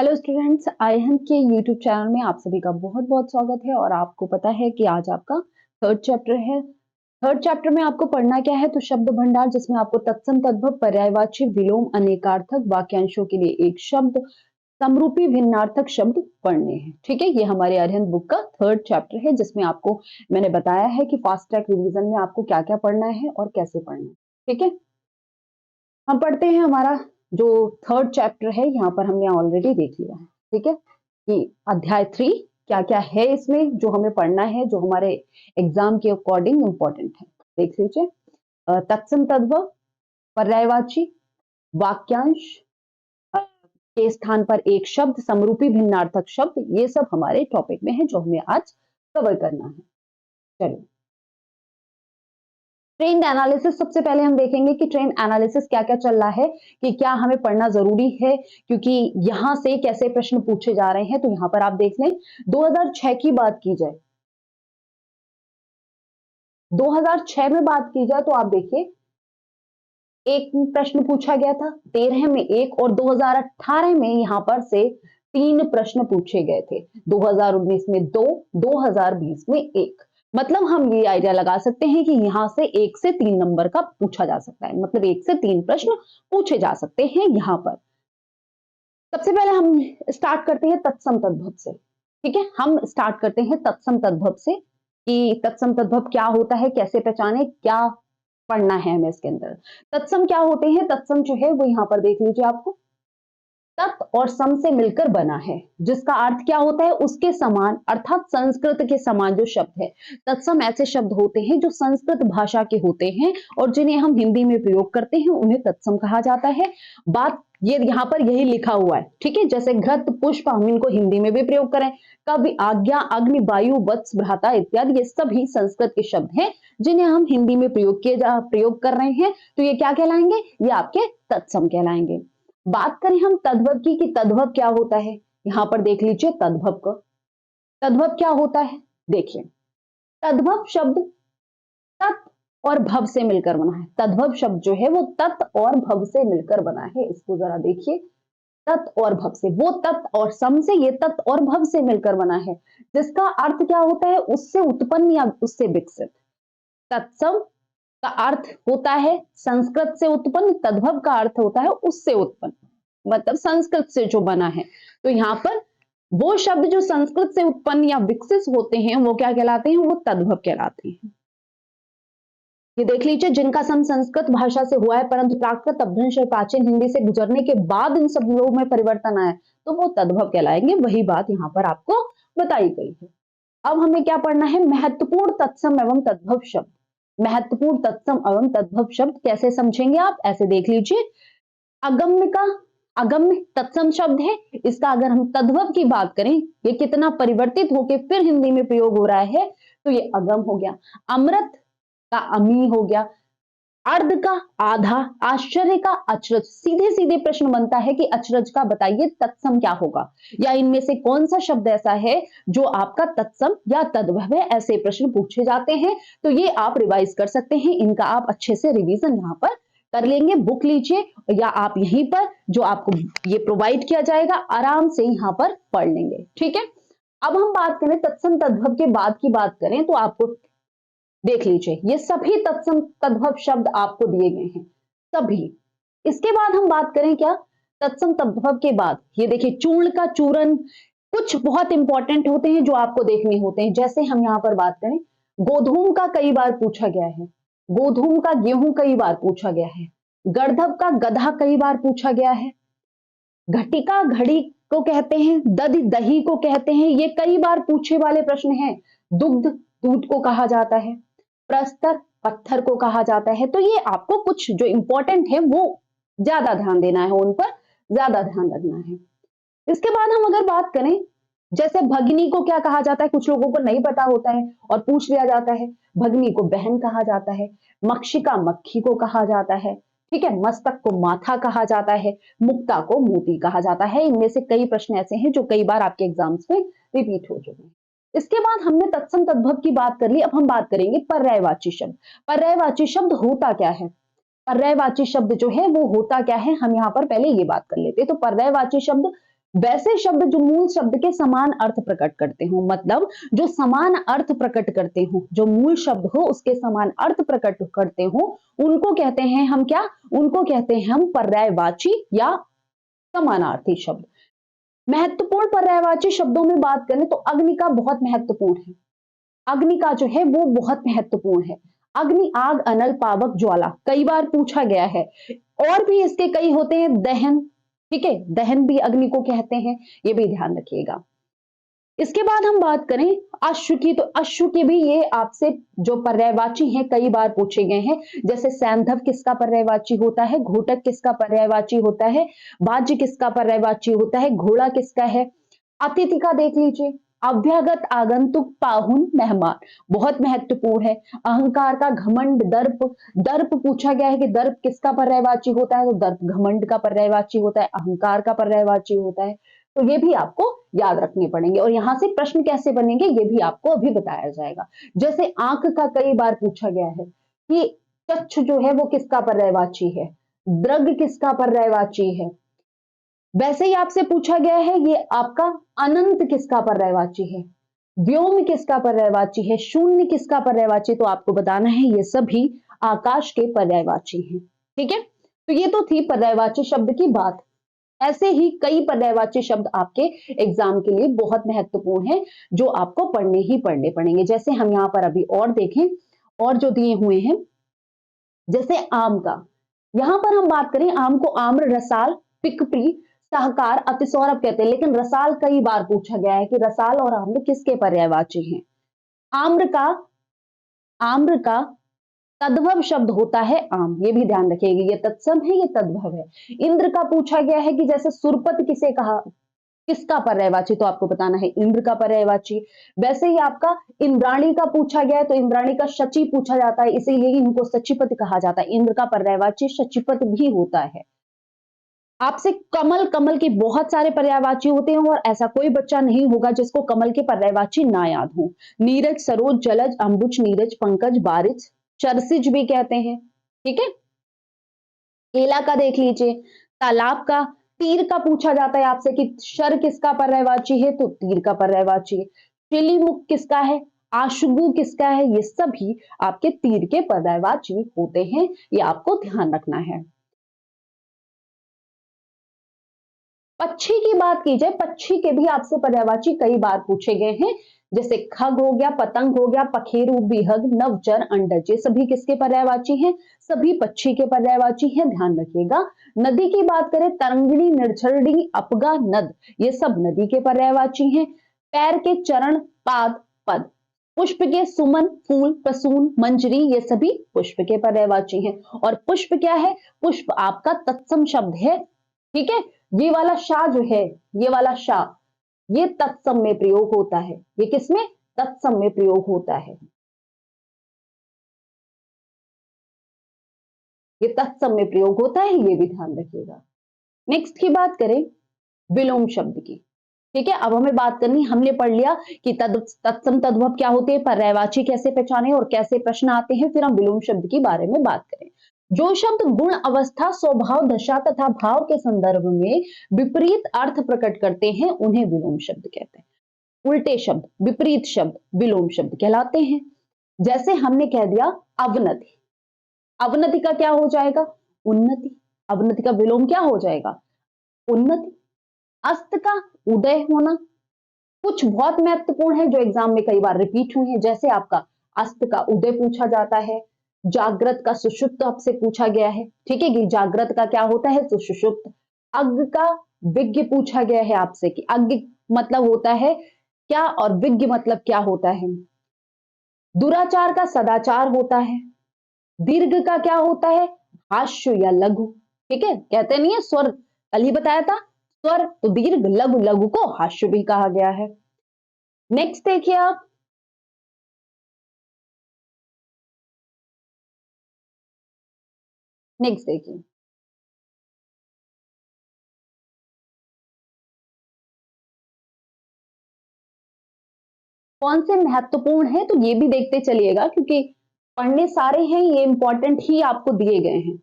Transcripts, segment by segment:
Hello students, आयहन के YouTube channel में आप सभी का बहुत बहुत स्वागत है। और आपको पता है कि आज आपका थर्ड चैप्टर है। थर्ड चैप्टर में आपको पढ़ना क्या है, तो शब्द भंडार, जिसमें आपको तत्सम तद्भव पर्यायवाची विलोम अनेकार्थक वाक्यांशों के लिए एक शब्द समरूपी भिन्नार्थक शब्द पढ़ने हैं। ठीक है, ये हमारे आर्यन बुक का थर्ड चैप्टर है, जिसमें आपको मैंने बताया है कि फास्ट ट्रैक रिवीजन में आपको क्या क्या पढ़ना है और कैसे पढ़ना है। ठीक है, हम पढ़ते हैं। हमारा जो थर्ड चैप्टर है यहाँ पर हमने ऑलरेडी देख लिया है। ठीक है, कि अध्याय 3 क्या क्या है इसमें जो हमें पढ़ना है, जो हमारे एग्जाम के अकॉर्डिंग इंपॉर्टेंट है। देख लीजिए, तत्सम तद्भव, पर्यायवाची, वाक्यांश के स्थान पर एक शब्द, समरूपी भिन्नार्थक शब्द, ये सब हमारे टॉपिक में है जो हमें आज कवर करना है। चलिए, ट्रेंड एनालिसिस सबसे पहले हम देखेंगे कि ट्रेंड एनालिसिस क्या क्या चल रहा है, कि क्या हमें पढ़ना जरूरी है, क्योंकि यहां से कैसे प्रश्न पूछे जा रहे हैं। तो यहां पर आप देख लें, 2006 की बात की जाए, 2006 में बात की जाए तो आप देखिए, एक प्रश्न पूछा गया था, 13 में एक, और 2018 में यहां पर से 3 प्रश्न पूछे गए थे। 2019 में 2, 2020 में 1। मतलब हम ये आइडिया लगा सकते हैं कि यहां से 1 से 3 नंबर का पूछा जा सकता है, मतलब 1 से 3 प्रश्न पूछे जा सकते हैं यहां पर। सबसे पहले हम स्टार्ट करते हैं तत्सम तद्भव से। ठीक है, हम स्टार्ट करते हैं तत्सम तद्भव से, कि तत्सम तद्भव क्या होता है, कैसे पहचाने, क्या पढ़ना है हमें इसके अंदर। तत्सम क्या होते हैं, तत्सम जो है वो यहां पर देख लीजिए, आपको तत् और सम से मिलकर बना है, जिसका अर्थ क्या होता है, उसके समान, अर्थात संस्कृत के समान जो शब्द है। तत्सम ऐसे शब्द होते हैं जो संस्कृत भाषा के होते हैं और जिन्हें हम हिंदी में प्रयोग करते हैं, उन्हें तत्सम कहा जाता है। बात ये यहाँ पर यही लिखा हुआ है। ठीक है, जैसे घृत, पुष्प, हम इनको हिंदी में भी प्रयोग करें, कवि, आज्ञा, अग्नि, वायु, वत्स, भ्राता इत्यादि, ये सभी संस्कृत के शब्द हैं जिन्हें हम हिंदी में प्रयोग कर रहे हैं। तो ये क्या कहलाएंगे, ये आपके तत्सम कहलाएंगे। बात करें हम तद्भव की, कि तद्भव क्या होता है, यहां पर देख लीजिए तद्भव का। तद्भव क्या होता है, देखिए, तद्भव शब्द तत् और भव से मिलकर बना है। तद्भव शब्द जो है वो तत् और भव से मिलकर बना है। इसको जरा देखिए, तत् और भव से, वो तत् और सम से, ये तत् और भव से मिलकर बना है, जिसका अर्थ क्या होता है, उससे उत्पन्न या उससे विकसित। तत्सम का अर्थ होता है संस्कृत से उत्पन्न, तद्भव का अर्थ होता है उससे उत्पन्न, मतलब संस्कृत से जो बना है। तो यहां पर वो शब्द जो संस्कृत से उत्पन्न या विकसित होते हैं वो क्या कहलाते हैं, वो तद्भव कहलाते हैं। ये देख लीजिए, जिनका सम संस्कृत भाषा से हुआ है परंतु प्राकृत, अपभ्रंश और प्राचीन हिंदी से गुजरने के बाद इन शब्दों में परिवर्तन आया, तो वो तद्भव कहलाएंगे। वही बात यहाँ पर आपको बताई गई है। अब हमें क्या पढ़ना है, महत्वपूर्ण तत्सम एवं तद्भव शब्द। महत्वपूर्ण तत्सम एवं तद्भव शब्द कैसे समझेंगे आप, ऐसे देख लीजिए। अगम्य का, अगम्य तत्सम शब्द है, इसका अगर हम तद्भव की बात करें, ये कितना परिवर्तित होकर फिर हिंदी में प्रयोग हो रहा है, तो ये अगम हो गया। अमृत का अमी हो गया। अर्ध का आधा, आश्चर्य का अचरज। सीधे सीधे प्रश्न बनता है कि अचरज का बताइए तत्सम क्या होगा, या इनमें से कौन सा शब्द ऐसा है जो आपका तत्सम या तद्भव है, ऐसे प्रश्न पूछे जाते हैं। तो ये आप रिवाइज कर सकते हैं, इनका आप अच्छे से रिवीजन यहाँ पर कर लेंगे। बुक लीजिए या आप यहीं पर जो आपको ये प्रोवाइड किया जाएगा, आराम से यहाँ पर पढ़ लेंगे। ठीक है, अब हम बात करें तत्सम तद्भव के बाद की बात करें, तो आपको देख लीजिए, ये सभी तत्सम तद्भव शब्द आपको दिए गए हैं, सभी। इसके बाद हम बात करें क्या, तत्सम तद्भव के बाद ये देखिए, चूर्ण का चूरन, कुछ बहुत इंपॉर्टेंट होते हैं जो आपको देखने होते हैं। जैसे हम यहाँ पर बात करें, गोधूम का कई बार पूछा गया है, गोधूम का गेहूं कई बार पूछा गया है, गर्दभ का गधा कई बार पूछा गया है, घटिका घड़ी को कहते हैं, दधि दही को कहते हैं, ये कई बार पूछे वाले प्रश्न हैं। दुग्ध दूध को कहा जाता है, प्रस्तर पत्थर को कहा जाता है। तो ये आपको कुछ जो इंपॉर्टेंट है वो ज्यादा ध्यान देना है, उन पर ज्यादा ध्यान रखना है। इसके बाद हम अगर बात करें, जैसे भगनी को क्या कहा जाता है, कुछ लोगों को नहीं पता होता है और पूछ लिया जाता है। भगनी को बहन कहा जाता है, मक्षिका मक्खी को कहा जाता है, ठीक है, मस्तक को माथा कहा जाता है, मुक्ता को मोती कहा जाता है। इनमें से कई प्रश्न ऐसे हैं जो कई बार आपके एग्जाम्स में रिपीट हो चुके हैं। इसके बाद हमने तत्सम तद्भव की बात कर ली, अब हम बात करेंगे पर्यायवाची शब्द। पर्यायवाची शब्द होता क्या है, पर्यायवाची शब्द जो है वो होता क्या है, हम यहाँ पर पहले ये बात कर लेते हैं। तो पर्यायवाची शब्द वैसे शब्द जो मूल शब्द के समान अर्थ प्रकट करते हो, मतलब जो समान अर्थ प्रकट करते हो, जो मूल शब्द हो उसके समान अर्थ प्रकट करते हो, उनको कहते हैं हम क्या? उनको कहते हैं हम पर्यायवाची या समानार्थी शब्द। महत्वपूर्ण पर्यायवाची शब्दों में बात करें तो अग्नि का बहुत महत्वपूर्ण है। अग्नि का जो है वो बहुत महत्वपूर्ण है। अग्नि, आग, अनल, पावक, ज्वाला कई बार पूछा गया है। और भी इसके कई होते हैं, दहन, ठीक है, दहन भी अग्नि को कहते हैं, ये भी ध्यान रखिएगा। इसके बाद हम बात करें अश्व की, तो अश्व के भी ये आपसे जो पर्यायवाची हैं कई बार पूछे गए हैं। जैसे सैंधव किसका पर्यायवाची होता है, घोटक किसका पर्यायवाची होता है, बाज्य किसका पर्यायवाची होता है, घोड़ा किसका है। अतिथि का देख लीजिए, अभ्यागत, आगंतुक, पाहुन, मेहमान, बहुत महत्वपूर्ण है। अहंकार का घमंड, दर्प, दर्प पूछा गया है कि दर्प किसका पर्यायवाची होता है, तो दर्प घमंड का पर्यायवाची होता है, अहंकार का पर्यायवाची होता है। तो ये भी आपको याद रखने पड़ेंगे और यहां से प्रश्न कैसे बनेंगे ये भी आपको अभी बताया जाएगा। जैसे आंख का कई बार पूछा गया है कि चक्षु जो है वो किसका पर्यायवाची है, दृग किसका पर्यायवाची है। वैसे ही आपसे पूछा गया है ये आपका अनंत किसका पर्यायवाची है, व्योम किसका पर्यायवाची है, शून्य किसका पर्यायवाची, तो आपको बताना है ये सभी आकाश के पर्यायवाची हैं। ठीक है, तो ये तो थी पर्यायवाची शब्द की बात। ऐसे ही कई पर्यायवाची शब्द आपके एग्जाम के लिए बहुत महत्वपूर्ण है जो आपको पढ़ने ही पढ़ने पड़ेंगे। जैसे हम यहाँ पर अभी और देखें, और जो दिए हुए हैं, जैसे आम का, यहां पर हम बात करें आम को आम्र, रसाल, पिकप्री, सहकार, अतिसौरभ कहते हैं, लेकिन रसाल कई बार पूछा गया है कि रसाल और आम्र किसके पर्यायवाची हैं। आम्र का आम्र का तद्भव शब्द होता है आम, ये भी ध्यान रखिएगा, ये तत्सम है, ये तद्भव है। इंद्र का पूछा गया है कि जैसे सुरपत किसे कहा, किसका पर्यायवाची, तो आपको बताना है इंद्र का पर्यायवाची। वैसे ही आपका इंद्राणी का पूछा गया है तो इंद्राणी का शची पूछा जाता है, इसीलिए इनको शचीपत कहा जाता है। इंद्र का पर्यायवाची शचीपत भी होता है। आपसे कमल, कमल के बहुत सारे पर्यायवाची होते हैं और ऐसा कोई बच्चा नहीं होगा जिसको कमल के पर्यायवाची ना याद हो। नीरज, सरोज, जलज, अंबुज, नीरज, पंकज, बारिश, चरसिज भी कहते हैं। ठीक है, केला का देख लीजिए, तालाब का, तीर का पूछा जाता है आपसे कि शर किसका पर्यायवाची है, तो तीर का पर्यायवाची है। शिलीमुख किसका है, आशुगु किसका है, ये सभी आपके तीर के पर्यायवाची होते हैं, ये आपको ध्यान रखना है। पक्षी की बात की जाए, पक्षी के भी आपसे पर्यायवाची कई बार पूछे गए हैं। जैसे खग हो गया, पतंग हो गया, पखेरु, बिहग, नवचर, अंडज, ये सभी किसके पर्यायवाची हैं, सभी पक्षी के पर्यायवाची हैं, ध्यान रखिएगा। नदी की बात करें, तरंगिणी, निर्झरिणी, अपगा, नद, ये सब नदी के पर्यायवाची हैं। पैर के चरण, पाद, पद। पुष्प के सुमन, फूल, प्रसून, मंजरी, ये सभी पुष्प के पर्यायवाची हैं। और पुष्प क्या है, पुष्प आपका तत्सम शब्द है। ठीक है, ये वाला शाह जो है, ये वाला शाह, ये तत्सम में प्रयोग होता है। ये किसमें, तत्सम में प्रयोग होता है, ये तत्सम में प्रयोग होता है, ये भी ध्यान रखिएगा। नेक्स्ट की बात करें विलोम शब्द की। ठीक है, अब हमें बात करनी, हमने पढ़ लिया कि तत्सम तद्भव क्या होते हैं, पर्यायवाची कैसे पहचाने और कैसे प्रश्न आते हैं, फिर हम विलोम शब्द की बारे में बात करें। जो शब्द गुण, अवस्था, स्वभाव, दशा तथा भाव के संदर्भ में विपरीत अर्थ प्रकट करते हैं उन्हें विलोम शब्द कहते हैं। उल्टे शब्द, विपरीत शब्द विलोम शब्द कहलाते हैं। जैसे हमने कह दिया अवनति, अवनति का क्या हो जाएगा, उन्नति, अवनति का विलोम क्या हो जाएगा, उन्नति। अस्त का उदय होना, कुछ बहुत महत्वपूर्ण है जो एग्जाम में कई बार रिपीट हुए हैं, जैसे आपका अस्त का उदय पूछा जाता है, जागृत का सुषुप्त आपसे पूछा गया है। ठीक है, कि जागृत का क्या होता है, तो सुषुप्त। अज्ञ का विज्ञ पूछा गया है आपसे कि अज्ञ मतलब होता है क्या और विज्ञ मतलब क्या होता है। दुराचार का सदाचार होता है। दीर्घ का क्या होता है, हास्य या लघु। ठीक है, कहते नहीं है स्वर, कल ही बताया था, स्वर तो दीर्घ, लघु, लघु को हास्य भी कहा गया है। नेक्स्ट देखिए आप, नेक्स्ट देखिए, कौन से महत्वपूर्ण है, तो ये भी देखते चलिएगा क्योंकि पढ़ने सारे हैं, ये इंपॉर्टेंट ही आपको दिए गए हैं।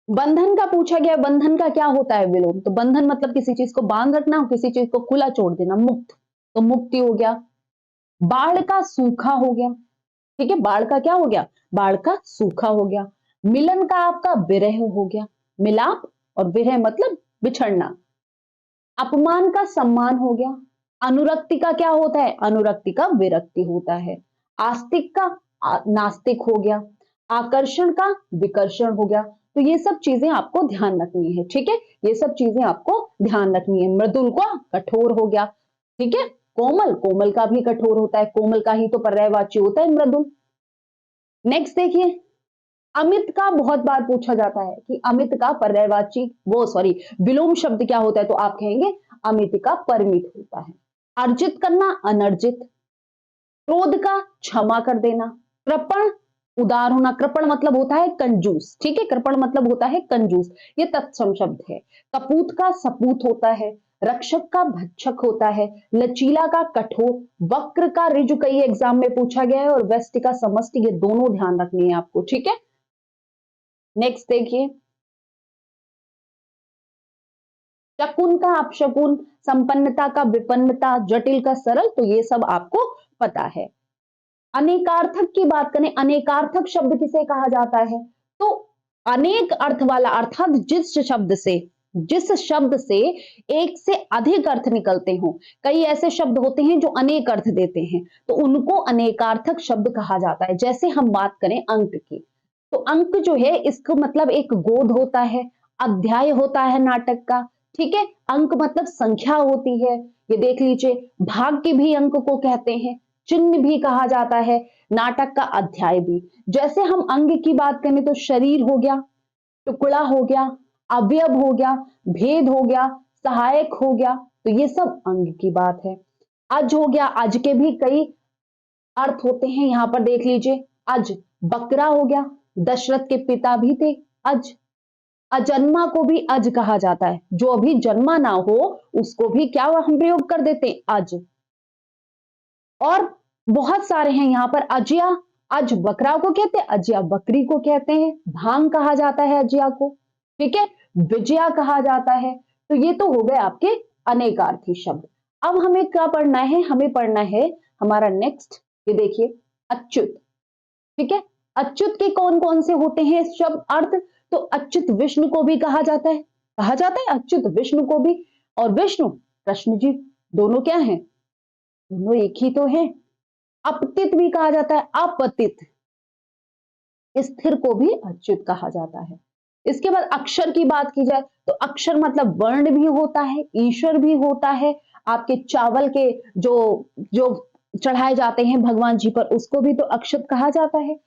बंधन का पूछा गया, बंधन का क्या होता है विलोम? तो बंधन मतलब किसी चीज को बांध रखना और किसी चीज को खुला छोड़ देना, मुक्त, तो मुक्ति हो गया। बाढ़ का सूखा हो गया, ठीक है, बाढ़ का क्या हो गया? बाढ़ का सूखा हो गया। मिलन का आपका विरह हो गया, मिलाप, और विरह मतलब बिछड़ना। अपमान का सम्मान हो गया। अनुरक्ति का क्या होता है? अनुरक्ति का विरक्ति होता है। आस्तिक का नास्तिक हो गया। आकर्षण का विकर्षण हो गया। तो ये सब चीजें आपको ध्यान रखनी है, ठीक है, ये सब चीजें आपको ध्यान रखनी है। मृदुल का कठोर हो गया, ठीक है। कोमल, कोमल का भी कठोर होता है, कोमल का ही तो पर्यायवाची होता है मृदुल। नेक्स्ट देखिए, अमित का बहुत बार पूछा जाता है कि अमित का पर्यायवाची वो सॉरी विलोम शब्द क्या होता है, तो आप कहेंगे अमित का परमित होता है। अर्जित करना, अनर्जित। क्रोध का क्षमा कर देना। कृपण, उदार होना। कृपण मतलब होता है कंजूस, ठीक है, कृपण मतलब होता है कंजूस, ये तत्सम शब्द है। कपूत का सपूत होता है। रक्षक का भक्षक होता है। लचीला का कठोर। वक्र का ऋजु, कई एग्जाम में पूछा गया है, और व्यष्टि का समष्टि, ये दोनों ध्यान रखनी है आपको, ठीक है। नेक्स्ट देखिए, शकुन का अपशकुन, संपन्नता का विपन्नता, जटिल का सरल, तो ये सब आपको पता है। अनेकार्थक की बात करें, अनेकार्थक शब्द किसे कहा जाता है? तो अनेक अर्थ वाला, अर्थात जिस शब्द से एक से अधिक अर्थ निकलते हो, कई ऐसे शब्द होते हैं जो अनेक अर्थ देते हैं, तो उनको अनेकार्थक शब्द कहा जाता है। जैसे हम बात करें अंक की, तो अंक जो है इसको मतलब एक गोद होता है, अध्याय होता है नाटक का, ठीक है। अंक मतलब संख्या होती है, ये देख लीजिए। भाग्य भी अंक को कहते हैं, चिन्ह भी कहा जाता है, नाटक का अध्याय भी। जैसे हम अंग की बात करें तो शरीर हो गया, टुकड़ा हो गया, अवयव हो गया, भेद हो गया, सहायक हो गया, तो ये सब अंग की बात है। अज हो गया, अज के भी कई अर्थ होते हैं, यहां पर देख लीजिए। अज बकरा हो गया, दशरथ के पिता भी थे अज। अजन्मा को भी अज कहा जाता है, जो अभी जन्मा ना हो उसको भी क्या हम प्रयोग कर देते हैं? अज। और बहुत सारे हैं यहां पर। अजिया, अज बकरा को कहते हैं, अजिया बकरी को कहते हैं। भांग कहा जाता है अजिया को, ठीक है। विजया कहा जाता है। तो ये तो हो गए आपके अनेकार्थी शब्द। अब हमें क्या पढ़ना है? हमें पढ़ना है हमारा नेक्स्ट, ये देखिए, अच्युत, ठीक है। अच्युत के कौन कौन से होते हैं शब्द अर्थ? तो अच्युत विष्णु को भी कहा जाता है, कहा जाता है अच्युत विष्णु को भी। और विष्णु कृष्ण जी, दोनों क्या है? दोनों एक ही तो है। अपतित भी कहा जाता है, अपतित, स्थिर को भी अच्युत कहा जाता है। इसके बाद अक्षर की बात की जाए तो अक्षर मतलब वर्ण भी होता है, ईश्वर भी होता है। आपके चावल के जो जो चढ़ाए जाते हैं भगवान जी पर, उसको भी तो अक्षत कहा जाता है।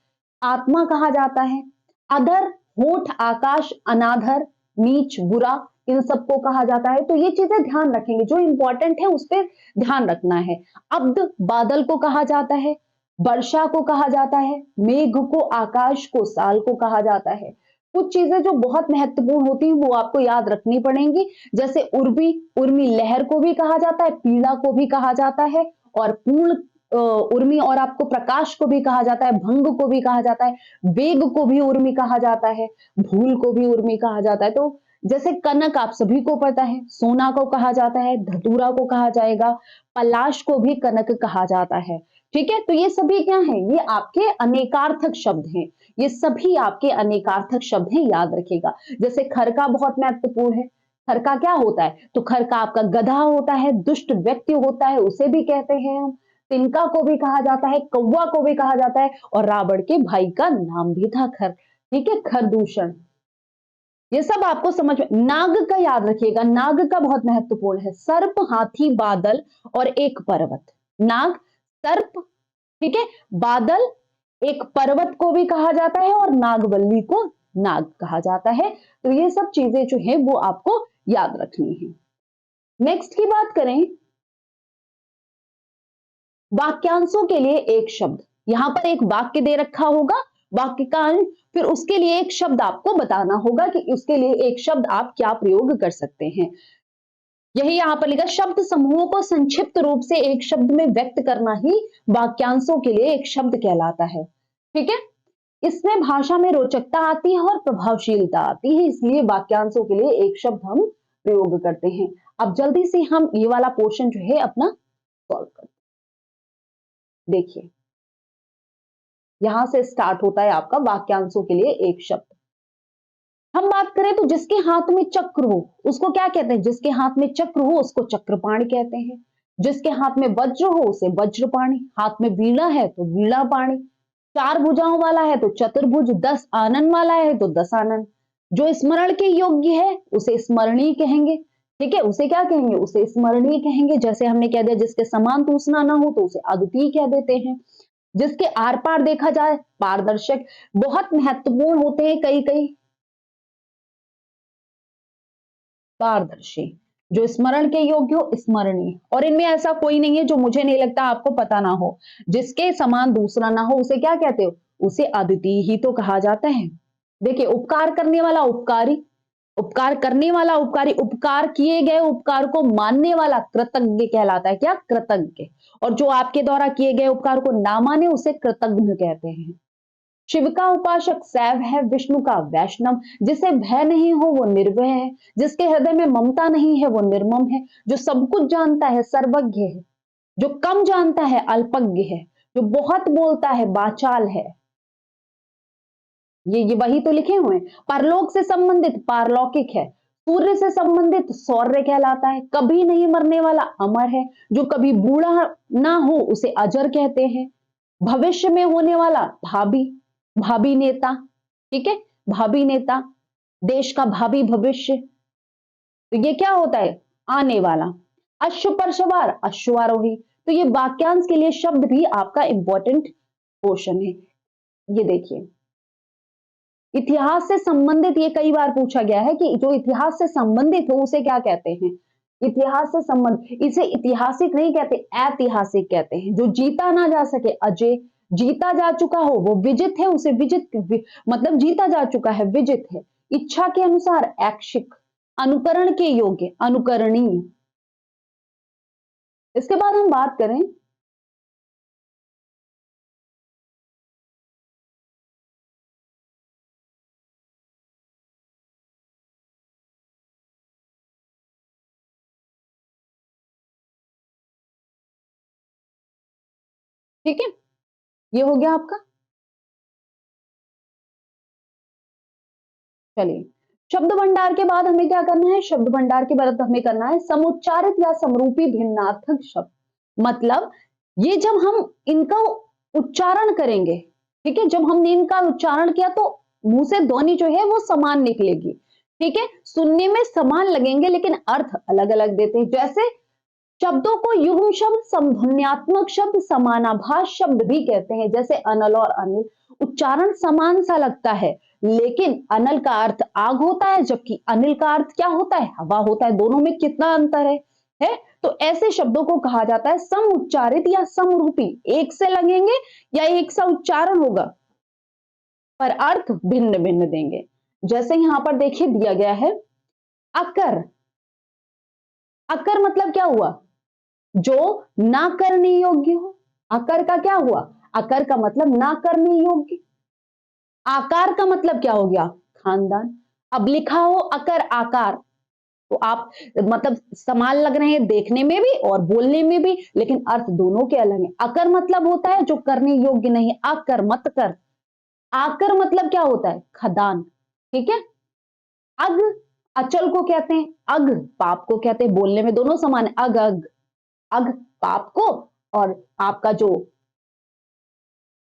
आत्मा कहा जाता है। अधर, होठ, आकाश, अनाधर, नीच, बुरा, इन सबको कहा जाता है। तो ये चीजें ध्यान रखेंगे, जो इंपॉर्टेंट है उस पर ध्यान रखना है। अब्द, बादल को कहा जाता है। वर्षा को कहा जाता है। मेघ को, आकाश को, साल को कहा जाता है। कुछ चीजें जो बहुत महत्वपूर्ण होती हैं वो आपको याद रखनी पड़ेंगी। जैसे उर्वी, उर्मी लहर को भी कहा जाता है, पीड़ा को भी कहा जाता है, और पूर्ण उर्मी और आपको प्रकाश को भी कहा जाता है, भंग को भी कहा जाता है, वेग को भी उर्मी कहा जाता है, भूल को भी उर्मी कहा जाता है। तो जैसे कनक आप सभी को पता है, सोना को कहा जाता है, धतूरा को कहा जाएगा, पलाश को भी कनक कहा जाता है, ठीक है। तो ये सभी क्या है? ये आपके अनेकार्थक शब्द हैं, ये सभी आपके अनेकार्थक शब्द हैं, याद रखिएगा। जैसे खर का बहुत महत्वपूर्ण है। खर का क्या होता है? तो खर का आपका गधा होता है, दुष्ट व्यक्ति होता है, उसे भी कहते हैं हम। तिनका को भी कहा जाता है, कौवा को भी कहा जाता है, और रावण के भाई का नाम भी था खर, ठीक है, खरदूषण। ये सब आपको समझ में। नाग का याद रखिएगा, नाग का बहुत महत्वपूर्ण है। सर्प, हाथी, बादल और एक पर्वत। नाग, सर्प, ठीक है, बादल, एक पर्वत को भी कहा जाता है, और नागवल्ली को नाग कहा जाता है। तो ये सब चीजें जो है वो आपको याद रखनी है। नेक्स्ट की बात करें, वाक्यांशों के लिए एक शब्द। यहां पर एक वाक्य दे रखा होगा, वाक्य का अंश, फिर उसके लिए एक शब्द आपको बताना होगा कि उसके लिए एक शब्द आप क्या प्रयोग कर सकते हैं। यही यहां पर लिखा, शब्द समूहों को संक्षिप्त रूप से एक शब्द में व्यक्त करना ही वाक्यांशों के लिए एक शब्द कहलाता है, ठीक है। इसमें भाषा में रोचकता आती है और प्रभावशीलता आती है, इसलिए वाक्यांशों के लिए एक शब्द हम प्रयोग करते हैं। अब जल्दी से हम ये वाला पोर्शन जो है अपना सॉल्व करते हैं। देखिए, यहां से स्टार्ट होता है आपका वाक्यांशों के लिए एक शब्द। हम बात करें तो जिसके हाथ में चक्र हो उसको क्या कहते हैं? जिसके हाथ में चक्र हो उसको चक्रपाणि कहते हैं। जिसके हाथ में वज्र हो उसे वज्रपाणि, हाथ में वीणा है तो वीणापाणि, चार भुजाओं वाला है तो चतुर्भुज, 10 आनन वाला है तो 10 आनन। जो स्मरण के योग्य है उसे स्मरणीय कहेंगे। ठीक है, उसे क्या कहेंगे? उसे स्मरणीय कहेंगे। जैसे हमने कह दिया जिसके समान दूसरा ना हो तो उसे अद्वितीय कह देते हैं। जिसके आर पार देखा जाए पारदर्शक। बहुत महत्वपूर्ण होते हैं कई कई पारदर्शी। जो स्मरण के योग्य हो स्मरणीय, और इनमें ऐसा कोई नहीं है जो मुझे नहीं लगता आपको पता ना हो। जिसके समान दूसरा ना हो उसे क्या कहते हो? उसे अद्वितीय ही तो कहा जाता है। देखिए, उपकार करने वाला उपकारी, उपकार करने वाला उपकारी, उपकार किए गए उपकार को मानने वाला कृतज्ञ कहलाता है। क्या? कृतज्ञ। और जो आपके द्वारा किए गए उपकार को ना माने उसे कृतज्ञ कहते हैं। शिव का उपासक शैव है, विष्णु का वैष्णव। जिसे भय नहीं हो वो निर्भय है। जिसके हृदय में ममता नहीं है वो निर्मम है। जो सब कुछ जानता है सर्वज्ञ है। जो कम जानता है अल्पज्ञ है। जो बहुत बोलता है वाचाल है। ये वही तो लिखे हुए हैं। परलोक से संबंधित पारलौकिक है। सूर्य से संबंधित सौर्य कहलाता है। कभी नहीं मरने वाला अमर है। जो कभी बूढ़ा ना हो उसे अजर कहते हैं। भविष्य में होने वाला भावी, भावी नेता। ठीक है, भावी नेता, देश का भावी भविष्य। तो ये क्या होता है? आने वाला। अश्व पर सवार अश्वारोही। तो ये वाक्यांश के लिए शब्द भी आपका इंपॉर्टेंट पोर्शन है। ये देखिए, इतिहास से संबंधित ये कई बार पूछा गया है कि जो इतिहास से संबंधित हो उसे क्या कहते हैं? इतिहास से संबंध, इसे ऐतिहासिक नहीं कहते, ऐतिहासिक कहते हैं। जो जीता ना जा सके अजय, जीता जा चुका हो वो विजित है, उसे मतलब जीता जा चुका है, विजित है। इच्छा के अनुसार ऐच्छिक, अनुकरण के योग्य अनुकरणीय। इसके बाद हम बात करें ठीक है, ये हो गया आपका। चलिए, शब्द भंडार के बाद हमें क्या करना है? शब्द भंडार के बाद हमें करना है समुच्चारित या समरूपी भिन्नार्थक शब्द। मतलब ये जब हम इनका उच्चारण करेंगे, ठीक है, जब हमने इनका उच्चारण किया तो मुंह से ध्वनि जो है वो समान निकलेगी। ठीक है, सुनने में समान लगेंगे लेकिन अर्थ अलग अलग देते हैं। जैसे शब्दों को युग्म शब्द, संध्वन्यात्मक शब्द, समानाभास शब्द भी कहते हैं। जैसे अनल और अनिल, उच्चारण समान सा लगता है लेकिन अनल का अर्थ आग होता है जबकि अनिल का अर्थ क्या होता है? हवा होता है। दोनों में कितना अंतर है? तो ऐसे शब्दों को कहा जाता है सम उच्चारित या समरूपी। एक से लगेंगे या एक सा उच्चारण होगा पर अर्थ भिन्न भिन्न देंगे। जैसे यहां पर देखिए दिया गया है अकर। अकर मतलब क्या हुआ? जो ना करने योग्य हो। अकर का क्या हुआ? अकर का मतलब ना करने योग्य। आकार का मतलब क्या हो गया? खानदान। अब लिखा हो अकर आकार तो आप मतलब समान लग रहे हैं देखने में भी और बोलने में भी, लेकिन अर्थ दोनों के अलग है। अकर मतलब होता है जो करने योग्य नहीं। आकर मत कर। आकर मतलब क्या होता है? खदान। ठीक है, अग अचल को कहते हैं, अग पाप को कहते हैं। बोलने में दोनों समान है। अग अग, अग पाप को, और आपका जो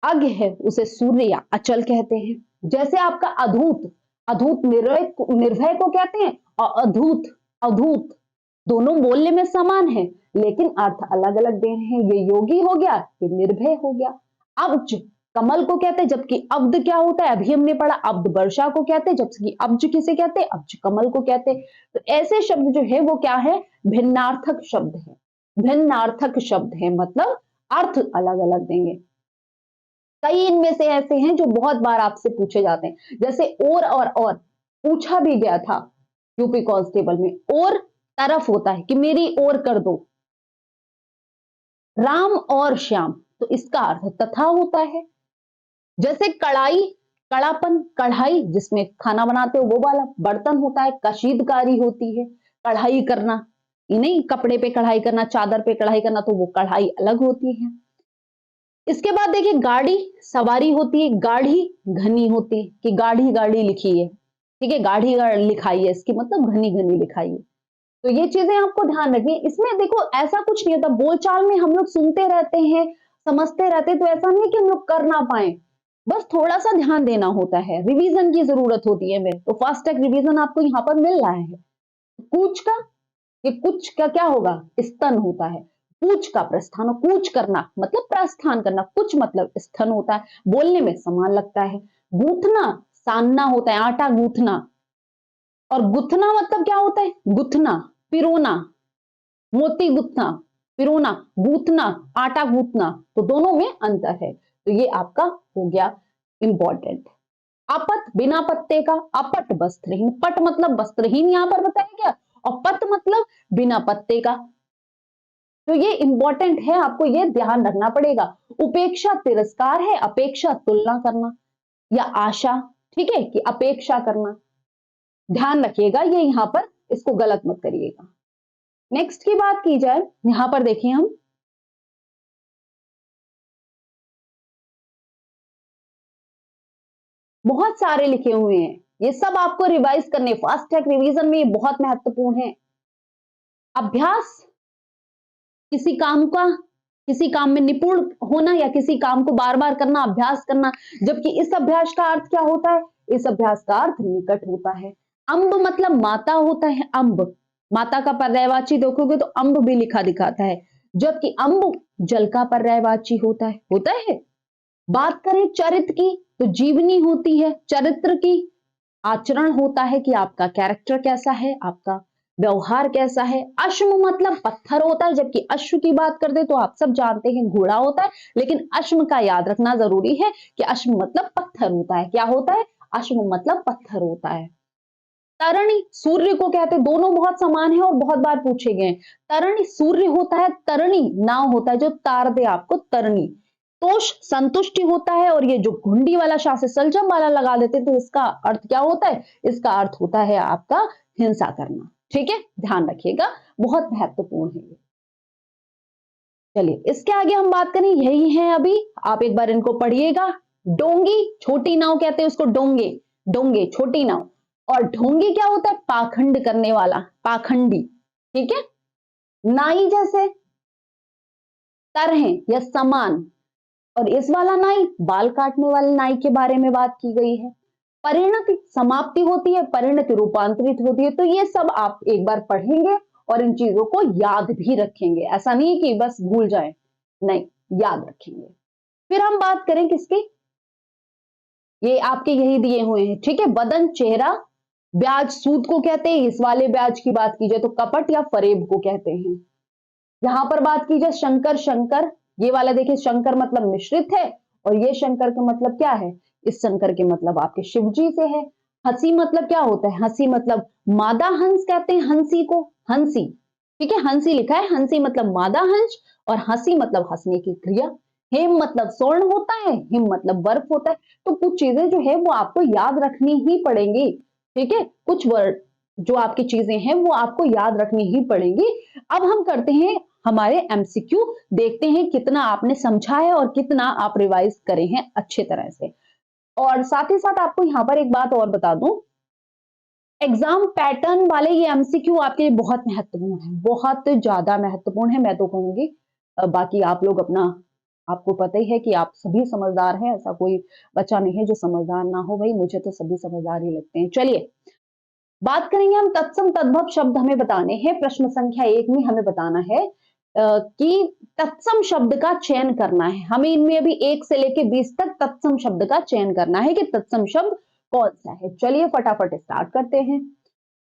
अग है उसे सूर्य या अचल कहते हैं। जैसे आपका अधूत, अधूत निर्भय को कहते हैं, और अधूत अधूत दोनों बोलने में समान है लेकिन अर्थ अलग अलग दे रहे हैं। ये योगी हो गया, ये निर्भय हो गया। अब्ज कमल को कहते हैं जबकि अब्द क्या होता है? अभी हमने पढ़ा अब्द वर्षा को कहते हैं जबकि अब्ज किसे कहते हैं? अब्ज कमल को कहते हैं। तो ऐसे शब्द जो है वो क्या है? भिन्नार्थक शब्द है। भिन्नार्थक शब्द है मतलब अर्थ अलग अलग देंगे। कई इनमें से ऐसे हैं जो बहुत बार आपसे पूछे जाते हैं। जैसे और पूछा भी गया था यूपी कांस्टेबल में। और तरफ होता है कि मेरी ओर कर दो। राम और श्याम तो इसका अर्थ तथा होता है। जैसे कड़ाई कड़ापन, कढ़ाई जिसमें खाना बनाते हो वो वाला, बर्तन होता है, कशीदकारी होती है, कढ़ाई करना, ये नहीं कपड़े पे कढ़ाई करना, चादर पे कढ़ाई करना, तो वो कढ़ाई अलग होती है। इसके बाद देखिए गाड़ी, सवारी होती है, गाढ़ी घनी होती है कि गाढ़ी गाढ़ी लिखी है, ठीक है, गाढ़ी लिखाई है, इसकी मतलब घनी घनी लिखाई है। तो ये चीजें आपको ध्यान रखनी है। इसमें देखो ऐसा कुछ नहीं होता, बोलचाल में हम लोग सुनते रहते हैं, समझते रहते हैं, तो ऐसा नहीं कि हम लोग कर ना पाए, बस थोड़ा सा ध्यान देना होता है, रिवीजन की जरूरत होती है हमें। तो फास्ट ट्रैक रिवीजन आपको यहाँ पर मिल रहा है। कूच का, ये कुछ का क्या होगा, स्तन होता है। कूच का प्रस्थान, कूच करना मतलब प्रस्थान करना, कुछ मतलब स्तन होता है, बोलने में समान लगता है। गूंथना, सानना होता है, आटा गूंथना, और गुथना मतलब क्या होता है, गुथना, पिरोना, मोती गुथना, पिरोना, गूथना, आटा गूथना, तो दोनों में अंतर है। तो ये आपका हो गया इंपॉर्टेंट। अपत, बिना पत्ते का, अपट वस्त्रहीन, पट मतलब वस्त्रहीन यहां पर बताया गया, और पत मतलब बिना पत्ते का। तो ये इंपॉर्टेंट है, आपको ये ध्यान रखना पड़ेगा। उपेक्षा तिरस्कार है, अपेक्षा तुलना करना या आशा, ठीक है, कि अपेक्षा करना, ध्यान रखिएगा ये यहां पर, इसको गलत मत करिएगा। नेक्स्ट की बात की जाए, यहां पर देखिए हम बहुत सारे लिखे हुए हैं, ये सब आपको रिवाइज करने, फास्ट ट्रैक रिवीजन में ये बहुत महत्वपूर्ण है। अभ्यास, किसी काम का, किसी काम में निपुण होना या किसी काम को बार बार करना, अभ्यास करना। जबकि इस अभ्यास का अर्थ क्या होता है, इस अभ्यास का अर्थ निकट होता है। अंब मतलब माता होता है, अंब, माता का पर्यायवाची देखोगे तो अंब भी लिखा दिखाता है, जबकि अंब जल का पर्यायवाची होता है। बात करें चरित्र की, तो जीवनी होती है, चरित्र की आचरण होता है कि आपका कैरेक्टर कैसा है, आपका व्यवहार कैसा है। अश्म मतलब पत्थर होता है, जबकि अश्व की बात करते तो आप सब जानते हैं घोड़ा होता है, लेकिन अश्म का याद रखना जरूरी है कि अश्म मतलब पत्थर होता है। क्या होता है, अश्म मतलब पत्थर होता है। तरणी, सूर्य को कहते हैं, दोनों बहुत समान है और बहुत बार पूछे गए। तरणी सूर्य होता है, तरणी नाव होता है जो तार दे आपको, तरणी। तोष संतुष्टि होता है, और ये जो घुंडी वाला शाह से सलजम वाला लगा देते तो इसका अर्थ क्या होता है, इसका अर्थ होता है आपका हिंसा करना। ठीक है, ध्यान रखिएगा, बहुत महत्वपूर्ण है ये। चलिए इसके आगे हम बात करें, यही है अभी, आप एक बार इनको पढ़िएगा। डोंगी, छोटी नाव कहते हैं उसको, डोंगे, डोंगे छोटी नाव। और ढोंगी क्या होता है, पाखंड करने वाला, पाखंडी, ठीक है। नाई जैसे, तरह या समान, और इस वाला नाई बाल काटने वाले नाई के बारे में बात की गई है। परिणति, समाप्ति होती है, परिणति रूपांतरित होती है। तो ये सब आप एक बार पढ़ेंगे और इन चीजों को याद भी रखेंगे, ऐसा नहीं कि बस भूल जाएं, नहीं, याद रखेंगे। फिर हम बात करें किसकी, ये आपके यही दिए हुए हैं, ठीक है। बदन, चेहरा, ब्याज सूद को कहते हैं, इस वाले ब्याज की बात की जाए तो कपट या फरेब को कहते हैं। यहां पर बात की जाए शंकर, शंकर, ये वाला देखिए, शंकर मतलब मिश्रित है, और ये शंकर का मतलब क्या है, इस शंकर के मतलब आपके शिव जी से है। हंसी मतलब क्या होता है, हंसी मतलब मादा हंस कहते हैं हंसी को, हंसी, ठीक है, हंसी लिखा है, हंसी मतलब मादा हंस, और हंसी मतलब हंसने की क्रिया। हेम मतलब स्वर्ण होता है, हिम मतलब बर्फ होता है। तो कुछ चीजें जो है वो आपको याद रखनी ही पड़ेंगी, ठीक है, कुछ वर्ड जो आपकी चीजें हैं वो आपको याद रखनी ही पड़ेंगी। अब हम करते हैं हमारे एमसीक्यू, देखते हैं कितना आपने समझा है और कितना आप रिवाइज करे हैं अच्छे तरह से। और साथ ही साथ आपको यहां पर एक बात और बता दूं, एग्जाम पैटर्न वाले ये एमसीक्यू आपके लिए बहुत महत्वपूर्ण है, बहुत ज्यादा महत्वपूर्ण है, मैं तो कहूंगी। बाकी आप लोग अपना, आपको पता ही है कि आप सभी समझदार हैं, ऐसा कोई बच्चा नहीं है जो समझदार ना हो, भाई मुझे तो सभी समझदार ही लगते हैं। चलिए बात करेंगे हम, तत्सम तद्भव शब्द हमें बताने हैं, प्रश्न संख्या 1 में हमें बताना है कि तत्सम शब्द का चयन करना है। हमें इनमें अभी 1 से लेके 20 तक तत्सम शब्द का चयन करना है कि तत्सम शब्द कौन सा है। चलिए फटाफट स्टार्ट करते हैं।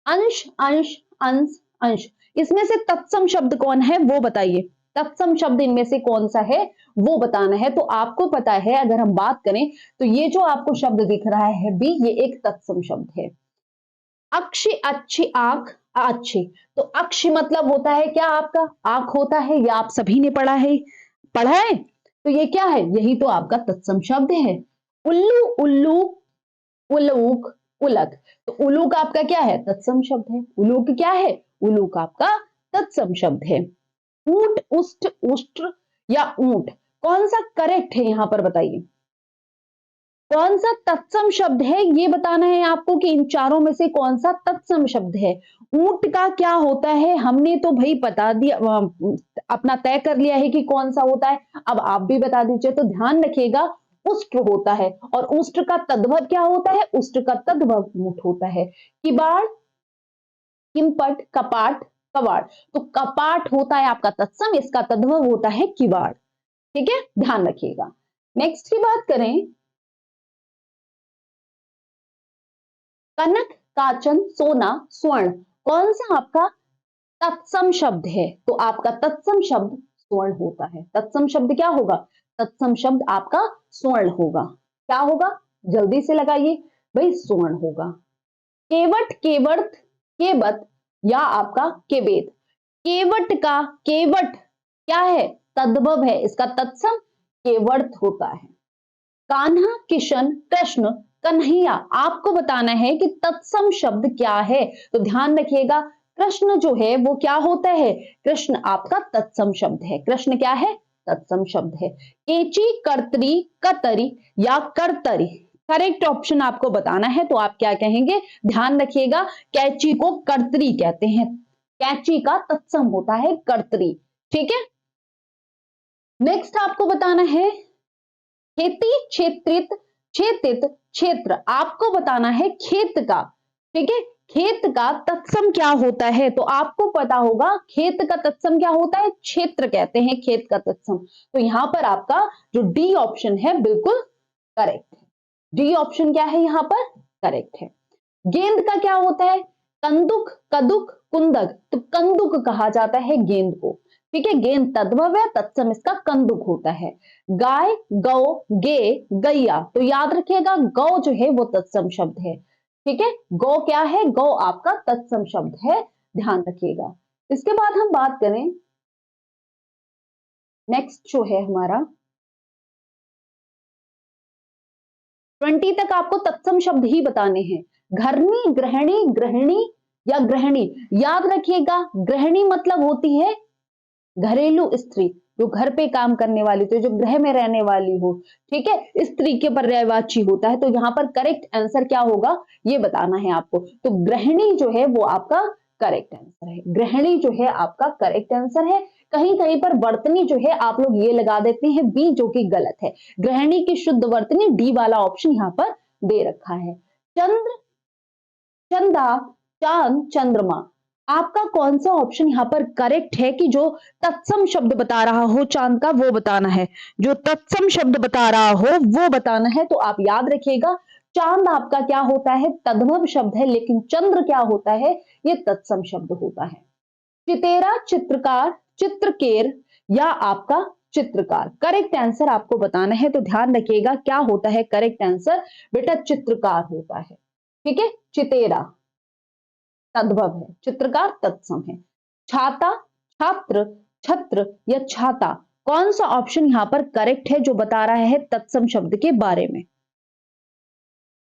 अंश, अंश, अंश, अंश, इसमें से तत्सम शब्द कौन है वो बताइए। तत्सम शब्द इनमें से कौन सा है वो बताना है। तो आपको पता है, अगर हम बात करें तो ये जो आपको शब्द दिख रहा है बी, ये एक तत्सम शब्द है। अक्षि, अच्छी, आंख, अच्छी, तो अक्ष मतलब होता है क्या, आपका आंख होता है, या आप सभी ने पढ़ा है, तो ये क्या है, यही तो आपका तत्सम शब्द है। उल्लू, उल्लू, उलूक, उलक। तो उलूक आपका क्या है? तत्सम शब्द है। उलूक क्या है? उलूक आपका तत्सम शब्द है। ऊंट, उष्ट, उष्ट्र या ऊंट, कौन सा करेक्ट है यहां पर बताइए? कौन सा तत्सम शब्द है ये बताना है आपको कि इन चारों में से कौन सा तत्सम शब्द है। ऊंट का क्या होता है हमने तो भाई बता दिया, अपना तय कर लिया है कि कौन सा होता है। अब आप भी बता दीजिए। तो ध्यान रखिएगा, उष्ट होता है। और उष्ट का तद्भव क्या होता है? उष्ट का तद्भव ऊंट होता है। किबाड़, किमपट, कपाट, कवाड़। तो कपाट होता है आपका तत्सम, इसका तद्भव होता है किवाड़। ठीक है, ध्यान रखिएगा। नेक्स्ट की बात करें, कनक, काचन, सोना, स्वर्ण, कौन सा आपका तत्सम शब्द है? तो आपका तत्सम शब्द स्वर्ण होता है। तत्सम शब्द क्या होगा? तत्सम शब्द आपका स्वर्ण होगा। क्या होगा? जल्दी से लगाइए भाई, स्वर्ण होगा। केवट, केवर्त, केवत या आपका केवेत। केवट का केवट क्या है? तद्भव है, इसका तत्सम केवर्त होता है। कान्हा, किशन, कृष्ण, कन्हैया, आपको बताना है कि तत्सम शब्द क्या है। तो ध्यान रखिएगा, कृष्ण जो है वो क्या होता है? कृष्ण आपका तत्सम शब्द है। कृष्ण क्या है? तत्सम शब्द है। केची, कर्तरी, कतरी या करतरी, करेक्ट ऑप्शन आपको बताना है। तो आप क्या कहेंगे? ध्यान रखिएगा, कैची को कर्तरी कहते हैं। कैची का तत्सम होता है कर्तरी। ठीक है, नेक्स्ट आपको बताना है खेती, क्षेत्रित, क्षेत्रित, क्षेत्र, आपको बताना है खेत का। ठीक है, खेत का तत्सम क्या होता है? तो आपको पता होगा खेत का तत्सम क्या होता है? क्षेत्र कहते हैं खेत का तत्सम। तो यहां पर आपका जो डी ऑप्शन है बिल्कुल करेक्ट है। डी ऑप्शन क्या है यहां पर? करेक्ट है। गेंद का क्या होता है? कंदुक, कदुक, कुंदक। तो कंदुक कहा जाता है गेंद को। ठीक है, गेंद तद्भव है, तत्सम इसका कंदुक होता है। गाय, गौ, गे, गैया, तो याद रखिएगा गौ जो है वो तत्सम शब्द है। ठीक है, गौ क्या है? गौ आपका तत्सम शब्द है, ध्यान रखिएगा। इसके बाद हम बात करें, नेक्स्ट जो है हमारा 20 तक आपको तत्सम शब्द ही बताने हैं। घरनी, गृहिणी, गृहिणी या गृहिणी, याद रखिएगा गृहिणी मतलब होती है घरेलू स्त्री, जो घर पे काम करने वाली, तो जो गृह में रहने वाली हो। ठीक है, स्त्री के पर्यायवाची होता है। तो यहां पर करेक्ट आंसर क्या होगा ये बताना है आपको। तो गृहिणी जो है वो आपका करेक्ट आंसर है। गृहिणी जो है आपका करेक्ट आंसर है। कहीं कहीं पर वर्तनी जो है आप लोग ये लगा देते हैं बी, जो कि गलत है। गृहिणी की शुद्ध वर्तनी डी वाला ऑप्शन यहां पर दे रखा है। चंद्र, चंदा, चांद, चंद्रमा, आपका कौन सा ऑप्शन यहां पर करेक्ट है कि जो तत्सम शब्द बता रहा हो चांद का वो बताना है। जो तत्सम शब्द बता रहा हो वो बताना है। तो आप याद रखिएगा, चांद आपका क्या होता है? तद्भव शब्द है, लेकिन चंद्र क्या होता है? ये तत्सम शब्द होता है। चितेरा, चित्रकार, चित्रकेर या आपका चित्रकार, करेक्ट आंसर आपको बताना है। तो ध्यान रखिएगा क्या होता है करेक्ट आंसर? बेटा चित्रकार होता है। ठीक है, चितेरा तद्भव है, चित्रकार तत्सम है। छाता, छात्र, छत्र या छाता, कौन सा ऑप्शन यहां पर करेक्ट है जो बता रहा है तत्सम शब्द के बारे में?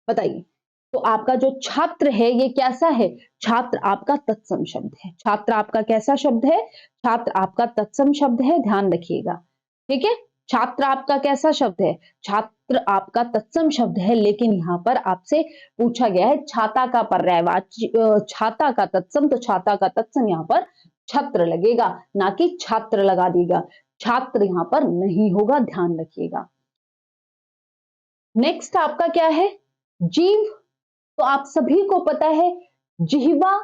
बताइए। तो आपका जो छात्र है ये कैसा है? छात्र आपका तत्सम शब्द है। छात्र आपका कैसा शब्द है? छात्र आपका तत्सम शब्द है, ध्यान रखिएगा। ठीक है, छात्र आपका कैसा शब्द है? छात्र आपका तत्सम शब्द है, लेकिन यहां पर आपसे पूछा गया है छाता का पर्यायवाची, छाता का तत्सम, तो छाता का तत्सम यहां पर छत्र लगेगा, ना कि छात्र लगा देगा। छात्र यहां पर नहीं होगा, ध्यान रखिएगा। नेक्स्ट आपका क्या है? जीव, तो आप सभी को पता है जिह्वा,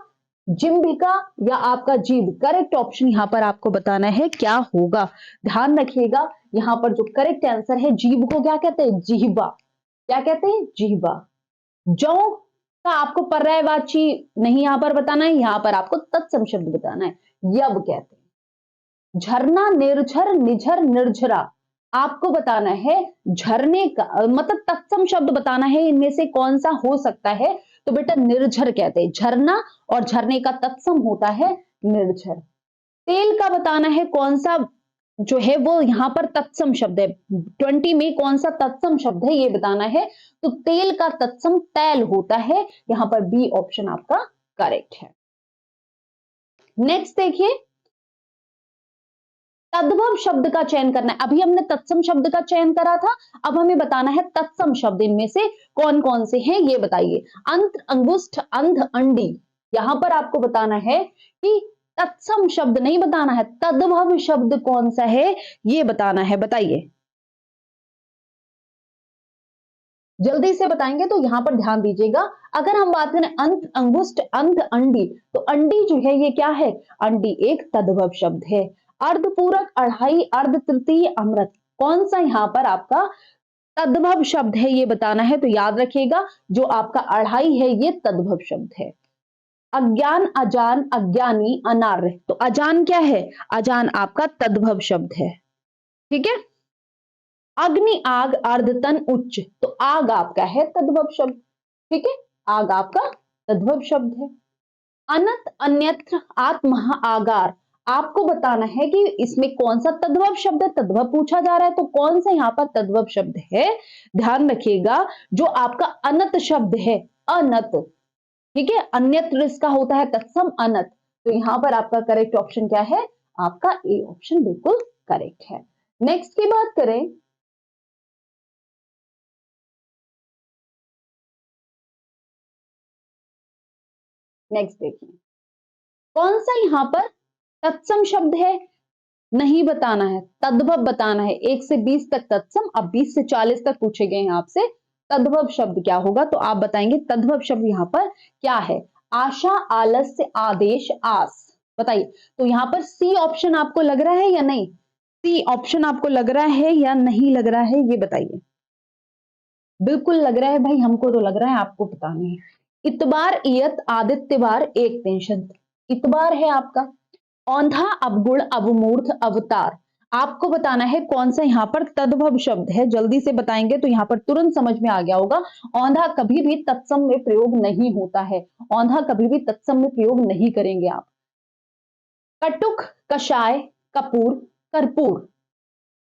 जिम्बिका या आपका जीभ, करेक्ट ऑप्शन यहां पर आपको बताना है क्या होगा। ध्यान रखिएगा, यहां पर जो करेक्ट आंसर है जीभ को क्या कहते हैं? जिह्वा। क्या कहते हैं? जिह्वा। जौ का आपको पर्यायवाची नहीं यहां पर बताना है, यहां पर आपको तत्सम शब्द बताना है, यब कहते हैं। झरना, निर्झर, निझर, निर्झरा, आपको बताना है झरने का मतलब तत्सम शब्द बताना है, इनमें से कौन सा हो सकता है। तो बेटा निर्झर कहते हैं, झरना और झरने का तत्सम होता है निर्झर। तेल का बताना है कौन सा जो है वो यहाँ पर तत्सम शब्द है। 20 में कौन सा तत्सम शब्द है ये बताना है। तो तेल का तत्सम तैल होता है। यहाँ पर बी ऑप्शन आपका करेक्ट है। नेक्स्ट देखिए, तद्भव शब्द का चयन करना है। अभी हमने तत्सम शब्द का चयन करा था, अब हमें बताना है तत्सम शब्द इनमें से कौन कौन से हैं ये बताइए। अंत, अंगुष्ठ, अंध, अंडी। यहां पर आपको बताना है कि तत्सम शब्द नहीं बताना है, तद्भव शब्द कौन सा है ये बताना है, बताइए। जल्दी से बताएंगे तो यहां पर ध्यान दीजिएगा। अगर हम बात करें अंत, अंगुष्ठ, अंध, अंडी, तो अंडी जो है ये क्या है, अंडी एक तद्भव शब्द है। अर्धपूरक, अढ़ाई, अर्ध तृतीय, अमृत, कौन सा यहां पर आपका तद्भव शब्द है ये बताना है। तो याद रखिएगा जो आपका अढ़ाई है ये तद्भव शब्द है। अज्ञान, अजान, अज्ञानी, अनार्य, तो अजान क्या है, अजान आपका तद्भव शब्द है। ठीक है। अग्नि, आग, अर्धतन, उच्च, तो आग आपका है तद्भव शब्द। ठीक है, आग आपका तद्भव शब्द है। अनंत, अन्यत्र, आत्मा, आगार, आपको बताना है कि इसमें कौन सा तद्भव शब्द है। तद्भव पूछा जा रहा है तो कौन सा यहाँ पर तद्भव शब्द है, ध्यान रखिएगा। जो आपका अनत शब्द है, अनत। ठीक है, अन्यत्र इसका होता है तत्सम अनत। तो यहां पर आपका करेक्ट ऑप्शन क्या है, आपका ए ऑप्शन बिल्कुल करेक्ट है। नेक्स्ट की बात करें, नेक्स्ट देखिए कौन सा यहां पर तत्सम शब्द है, नहीं बताना है, तद्भव बताना है। 1 से 20 तक तत्सम, अब 20 से 40 तक पूछे गए हैं आपसे तद्भव शब्द क्या होगा, तो आप बताएंगे तद्भव शब्द यहां पर क्या है। आशा, आलस्य, आदेश, आस, बताइए। तो यहां पर सी ऑप्शन आपको लग रहा है या नहीं, सी ऑप्शन आपको लग रहा है या नहीं लग रहा है ये बताइए। बिल्कुल लग रहा है भाई, हमको तो लग रहा है, आपको पता नहीं। इतबार, इयत, आदित्यवार, एक टेंशन, इतबार है आपका। औंधा, अवगुण, अवमूर्त, अवतार, आपको बताना है कौन सा यहाँ पर तद्भव शब्द है। जल्दी से बताएंगे तो यहाँ पर तुरंत समझ में आ गया होगा। औंधा कभी भी तत्सम में प्रयोग नहीं होता है, औंधा कभी भी तत्सम में प्रयोग नहीं करेंगे आप। कटुक, कषाय, कपूर, कर्पूर,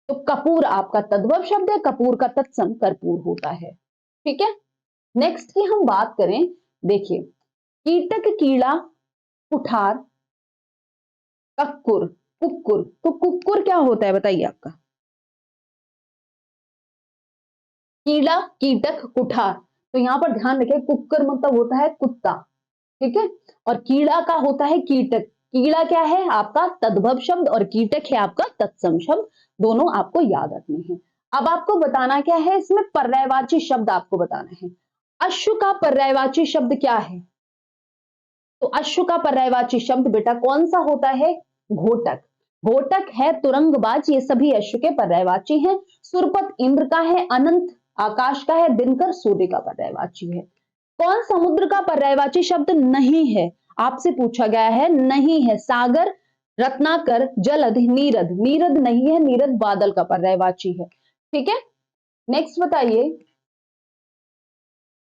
तो कपूर आपका तद्भव शब्द है, कपूर का तत्सम कर्पूर होता है। ठीक है। नेक्स्ट की हम बात करें, देखिए कीटक, कीड़ा, कुठार, कक्कुर, कुक्कुर, तो कुक्कुर क्या होता है बताइए आपका। कीड़ा, कीटक, कुठार, तो यहां पर ध्यान रखें कुक्कर मतलब होता है कुत्ता। ठीक है, और कीड़ा का होता है कीटक। कीड़ा क्या है आपका तद्भव शब्द और कीटक है आपका तत्सम शब्द, दोनों आपको याद रखने हैं। अब आपको बताना क्या है, इसमें पर्यायवाची शब्द आपको बताना है। अश्व का पर्यायवाची शब्द क्या है, तो अश्व का पर्यायवाची शब्द बेटा कौन सा होता है, घोटक। घोटक है, तुरंगबाज, ये सभी अश्व के पर्यायवाची हैं। सुरपत इंद्र का है, अनंत आकाश का है, दिनकर सूर्य का पर्यायवाची है। कौन समुद्र का पर्यायवाची शब्द नहीं है, आपसे पूछा गया है, नहीं है। सागर, रत्नाकर, जलध, नीरद, नीरद नहीं है, नीरद बादल का पर्यायवाची है। ठीक है। नेक्स्ट बताइए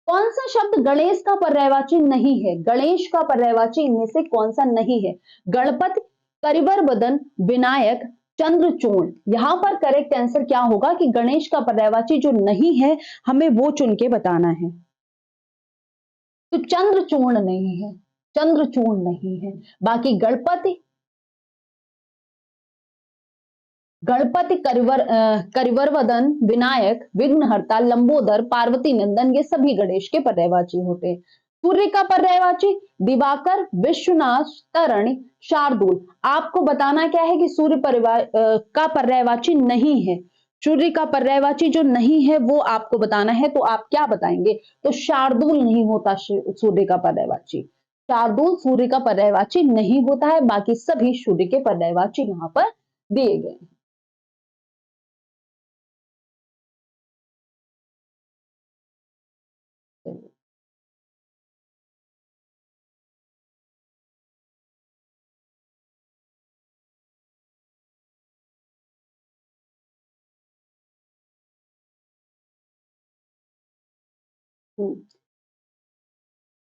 कौन सा शब्द गणेश का पर्यायवाची नहीं है, गणेश का पर्यायवाची इनमें से कौन सा नहीं है। गणपति, करिवर वदन, विनायक, चंद्रचूर्ण, यहां पर करेक्ट आंसर क्या होगा कि गणेश का पर्यायवाची जो नहीं है हमें वो चुन के बताना है। तो चंद्रचूर्ण नहीं है, चंद्रचूर्ण नहीं है। बाकी गणपति, गणपति, करिवर वदन, विनायक, विघ्नहर्ता, लंबोदर, पार्वती नंदन, ये सभी गणेश के पर्यायवाची होते हैं। सूर्य का पर्यायवाची दिवाकर, विश्वनाथ, तरण, शार्दूल, आपको बताना क्या है कि सूर्य का पर्यायवाची नहीं है। सूर्य का पर्यायवाची जो नहीं है वो आपको बताना है, तो आप क्या बताएंगे, तो शार्दूल नहीं होता सूर्य का पर्यायवाची। शार्दूल सूर्य का पर्यायवाची नहीं होता है, बाकी सभी सूर्य के पर्यायवाची यहां पर दिए गए। हम्म।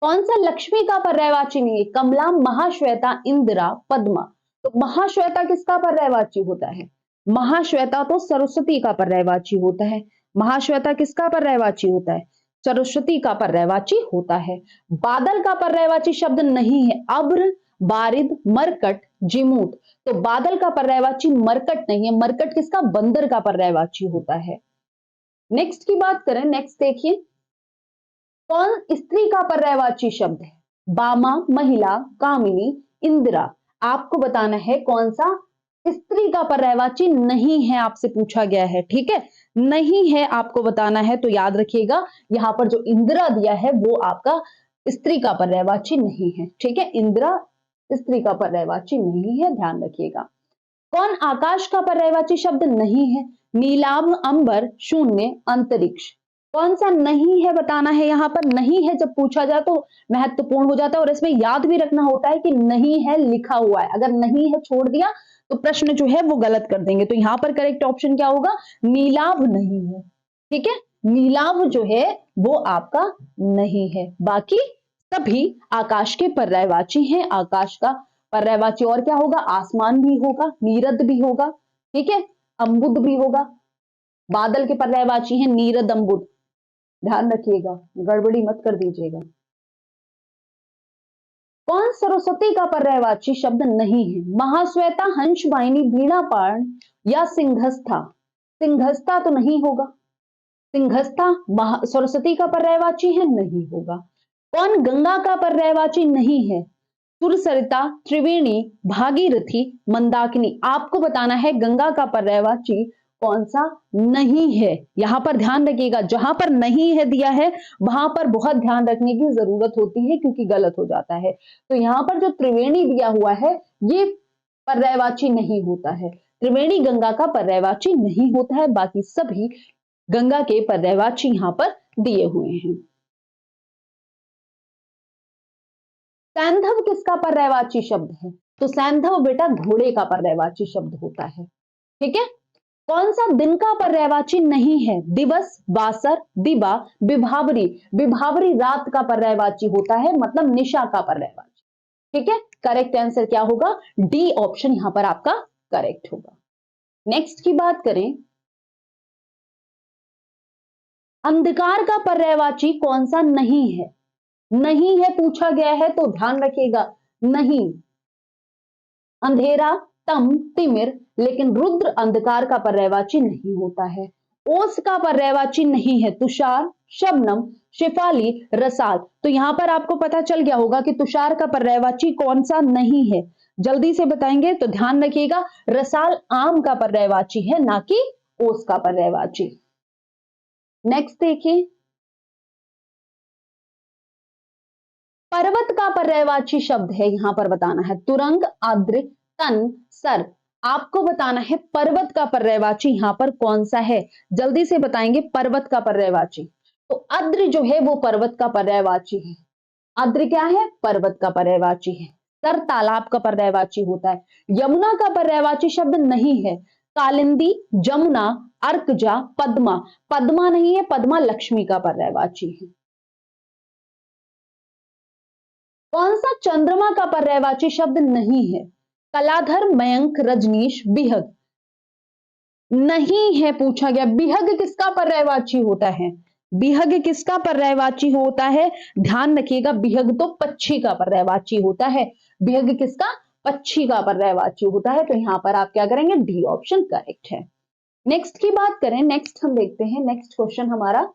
कौन सा लक्ष्मी का पर्यायवाची नहीं है, कमला, महाश्वेता, इंदिरा, पद्मा, तो महाश्वेता किसका पर्यायवाची होता है, महाश्वेता तो सरस्वती का पर्यायवाची होता है। महाश्वेता किसका पर्यायवाची होता है? सरस्वती का पर्यायवाची होता है। बादल का पर्यायवाची शब्द नहीं है। अब्र, बारिद, मरकट, जिमूत। तो बादल का पर्यायवाची मरकट नहीं है। मरकट किसका? बंदर का पर्यायवाची होता है। नेक्स्ट की बात करें, नेक्स्ट देखिए, कौन स्त्री का पर्यायवाची शब्द है? बामा, महिला, कामिनी, इंदिरा। आपको बताना है कौन सा स्त्री का पर्यायवाची नहीं है, आपसे पूछा गया है। ठीक है, नहीं है आपको बताना है, तो याद रखिएगा यहां पर जो इंदिरा दिया है वो आपका स्त्री का पर्यायवाची नहीं है। ठीक है, इंदिरा स्त्री का पर्यायवाची नहीं है, ध्यान रखिएगा। कौन आकाश का पर्यायवाची शब्द नहीं है? नीलाभ, अंबर, शून्य, अंतरिक्ष। कौन सा नहीं है बताना है। यहां पर नहीं है जब पूछा जाए तो महत्वपूर्ण हो जाता है, और इसमें याद भी रखना होता है कि नहीं है लिखा हुआ है। अगर नहीं है छोड़ दिया तो प्रश्न जो है वो गलत कर देंगे। तो यहां पर करेक्ट ऑप्शन क्या होगा? नीलाभ नहीं है। ठीक है, नीलाभ जो है वो आपका नहीं है। बाकी सभी आकाश के पर्यायवाची हैं। आकाश का पर्यायवाची और क्या होगा? आसमान भी होगा, नीरद भी होगा। ठीक है, अम्बुद भी होगा। बादल के पर्यायवाची हैं नीरद, अम्बुद। ध्यान रखिएगा, गड़बड़ी मत कर दीजिएगा। कौन सरस्वती का पर्यायवाची शब्द नहीं है? महाश्वेता, हंसवाहिनी, वीणापाण या सिंहस्था। सिंहस्था तो नहीं होगा। सिंहस्था सरस्वती का पर्यायवाची है, नहीं होगा। कौन गंगा का पर्यायवाची नहीं है? सुरसरिता, त्रिवेणी, भागीरथी, मंदाकिनी। आपको बताना है गंगा का पर्यायवाची कौन सा नहीं है। यहां पर ध्यान रखिएगा, जहां पर नहीं है दिया है वहां पर बहुत ध्यान रखने की जरूरत होती है, क्योंकि गलत हो जाता है। तो यहां पर जो त्रिवेणी दिया हुआ है ये पर्यायवाची नहीं होता है। त्रिवेणी गंगा का पर्यायवाची नहीं होता है। बाकी सभी गंगा के पर्यायवाची यहां पर दिए हुए हैं। सैंधव किसका पर्यायवाची शब्द है? तो सैंधव बेटा घोड़े का पर्यायवाची शब्द होता है। ठीक है, कौन सा दिन का पर्यायवाची नहीं है? दिवस, वासर, दिबा, विभावरी। विभावरी रात का पर्यायवाची होता है, मतलब निशा का पर्यायवाची। ठीक है, करेक्ट आंसर क्या होगा? डी ऑप्शन यहां पर आपका करेक्ट होगा। नेक्स्ट की बात करें, अंधकार का पर्यायवाची कौन सा नहीं है? नहीं है पूछा गया है तो ध्यान रखिएगा, नहीं। अंधेरा, तम, तिमिर, लेकिन रुद्र अंधकार का पर्यायवाची नहीं होता है। ओस का पर्यायवाची नहीं है। तुषार, शबनम, शेफाली, रसाल। तो यहां पर आपको पता चल गया होगा कि तुषार का पर्यायवाची कौन सा नहीं है। जल्दी से बताएंगे तो ध्यान रखिएगा, रसाल आम का पर्यायवाची है, ना कि ओस का पर्यायवाची। नेक्स्ट देखिए, पर्वत का पर्यायवाची शब्द है, यहां पर बताना है तुरंग, आद्र, तन, सर। आपको बताना है पर्वत का पर्यायवाची यहां पर कौन सा है। जल्दी से बताएंगे पर्वत का पर्यायवाची। तो अद्र जो है वो पर्वत का पर्यायवाची है। अद्र क्या है? पर्वत का पर्यायवाची है। सर तालाब का पर्यायवाची होता है। यमुना का पर्यायवाची शब्द नहीं है। कालिंदी, जमुना, अर्कजा, पद्मा। पद्मा नहीं है, पद्मा लक्ष्मी का पर्यायवाची है। कौन सा चंद्रमा का पर्यायवाची शब्द नहीं है? कलाधर, मयंक, रजनीश, बिहग। नहीं है पूछा गया। बिहग किसका पर्यायवाची होता है? बिहग किसका पर्यायवाची होता है? ध्यान रखिएगा, बिहग तो पक्षी का पर्यायवाची होता है। बिहग किसका? पक्षी का पर्यायवाची होता है। तो यहां पर आप क्या करेंगे? डी ऑप्शन करेक्ट है। नेक्स्ट की बात करें, नेक्स्ट हम देखते हैं, नेक्स्ट क्वेश्चन हमारा,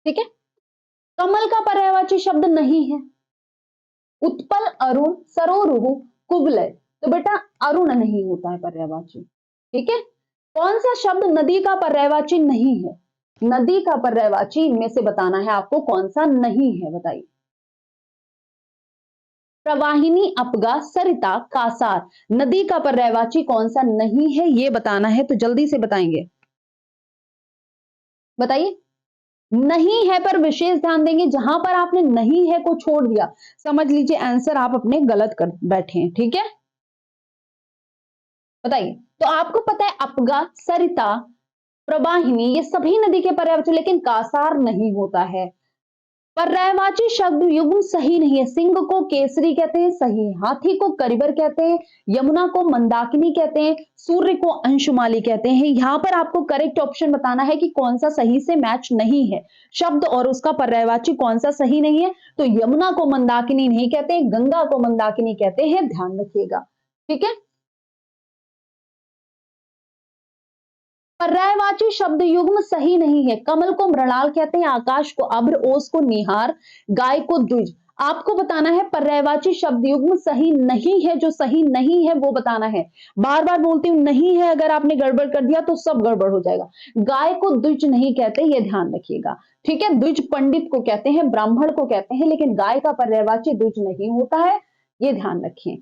ठीक है। कमल का पर्यायवाची शब्द नहीं है। उत्पल, अरुण, सरोरुह, कुवलय। तो बेटा अरुण नहीं होता है पर्यायवाची। ठीक है, कौन सा शब्द नदी का पर्यायवाची नहीं है? नदी का पर्यायवाची इनमें से बताना है आपको कौन सा नहीं है, बताइए। प्रवाहिनी, अपगा, सरिता, कासार। नदी का पर्यायवाची कौन सा नहीं है ये बताना है, तो जल्दी से बताएंगे, बताइए। नहीं है पर विशेष ध्यान देंगे, जहां पर आपने नहीं है को छोड़ दिया समझ लीजिए आंसर आप अपने गलत कर बैठे हैं। ठीक है, बताइए। तो आपको पता है अपगा, सरिता, प्रवाहिनी, ये सभी नदी के पर्यायवाची, लेकिन कासार नहीं होता है। पर्यायवाची शब्द युग्म सही नहीं है। सिंह को केसरी कहते हैं, सही है। हाथी को करिबर कहते हैं, यमुना को मंदाकिनी कहते हैं, सूर्य को अंशुमाली कहते हैं। यहां पर आपको करेक्ट ऑप्शन बताना है कि कौन सा सही से मैच नहीं है, शब्द और उसका पर्यायवाची कौन सा सही नहीं है। तो यमुना को मंदाकिनी नहीं कहते, गंगा को मंदाकिनी कहते हैं, ध्यान रखिएगा। ठीक है। पर्यायवाची शब्द युग्म सही नहीं है। कमल को मृणाल कहते हैं, आकाश को अभ्र, ओस को निहार, गाय को द्विज। आपको बताना है पर्यायवाची शब्द युग्म सही नहीं है, जो सही नहीं है वो बताना है। बार बार बोलती हूं नहीं है, अगर आपने गड़बड़ कर दिया तो सब गड़बड़ हो जाएगा। गाय को द्विज नहीं कहते, ये ध्यान रखिएगा। ठीक है, द्विज पंडित को कहते हैं, ब्राह्मण को कहते हैं, लेकिन गाय का पर्यायवाची द्विज नहीं होता है, ये ध्यान रखें।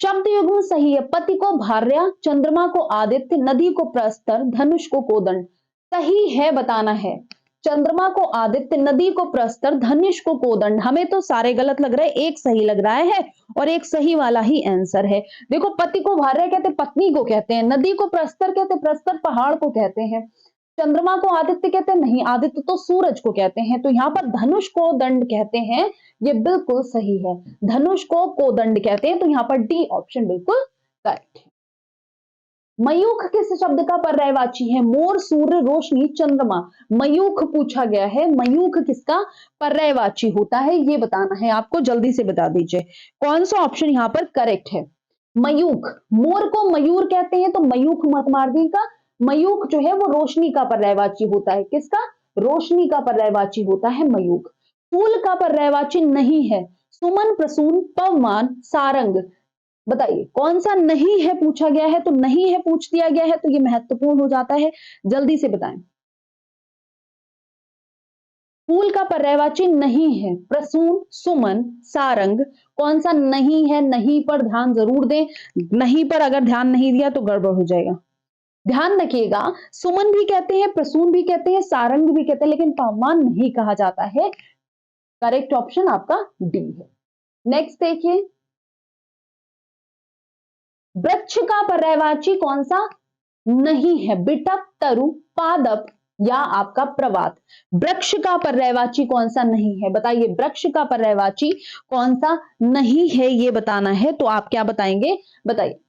शब्द युग्म सही है। पति को भार्या, चंद्रमा को आदित्य, नदी को प्रस्तर, धनुष को कोदंड। सही है बताना है। चंद्रमा को आदित्य, नदी को प्रस्तर, धनुष को कोदंड। हमें तो सारे गलत लग रहे हैं, एक सही लग रहा है और एक सही वाला ही आंसर है। देखो, पति को भार्या कहते, पत्नी को कहते हैं। नदी को प्रस्तर कहते, प्रस्तर पहाड़ को कहते हैं। चंद्रमा को आदित्य कहते हैं, नहीं, आदित्य तो सूरज को कहते हैं। तो यहाँ पर धनुष को दंड कहते हैं, ये बिल्कुल सही है। धनुष को कोदंड कहते हैं, तो यहाँ पर डी ऑप्शन बिल्कुल करेक्ट है। मयूख किस शब्द का पर्यायवाची है? मोर, सूर्य, रोशनी, चंद्रमा। मयूख पूछा गया है, मयूख किसका पर्यायवाची होता है, ये बताना है आपको। जल्दी से बता दीजिए कौन सा ऑप्शन यहाँ पर करेक्ट है। मयूख, मोर को मयूर कहते हैं, तो मयूख मत मार दी का। मयूख जो है वो रोशनी का पर्यायवाची होता है। किसका? रोशनी का पर्यायवाची होता है मयूख। फूल का पर्यायवाची नहीं है। सुमन, प्रसून, पवमान, सारंग। बताइए कौन सा नहीं है पूछा गया है, तो नहीं है पूछ दिया गया है, तो ये महत्वपूर्ण हो जाता है। जल्दी से बताएं। फूल का पर्यायवाची नहीं है। प्रसून, सुमन, सारंग। कौन सा नहीं है? नहीं पर ध्यान जरूर दें। नहीं पर अगर ध्यान नहीं दिया तो गड़बड़ हो जाएगा। ध्यान रखिएगा, सुमन भी कहते हैं, प्रसून भी कहते हैं, सारंग भी कहते हैं, लेकिन पवमान नहीं कहा जाता है। करेक्ट ऑप्शन आपका डी है। नेक्स्ट देखिए, वृक्ष का पर्यायवाची कौन सा नहीं है? बिटप, तरु, पादप या आपका प्रवात। वृक्ष का पर्यायवाची कौन सा नहीं है? बताइए, वृक्ष का पर्यायवाची कौन सा नहीं है, ये बताना है। तो आप क्या बताएंगे? बताइए।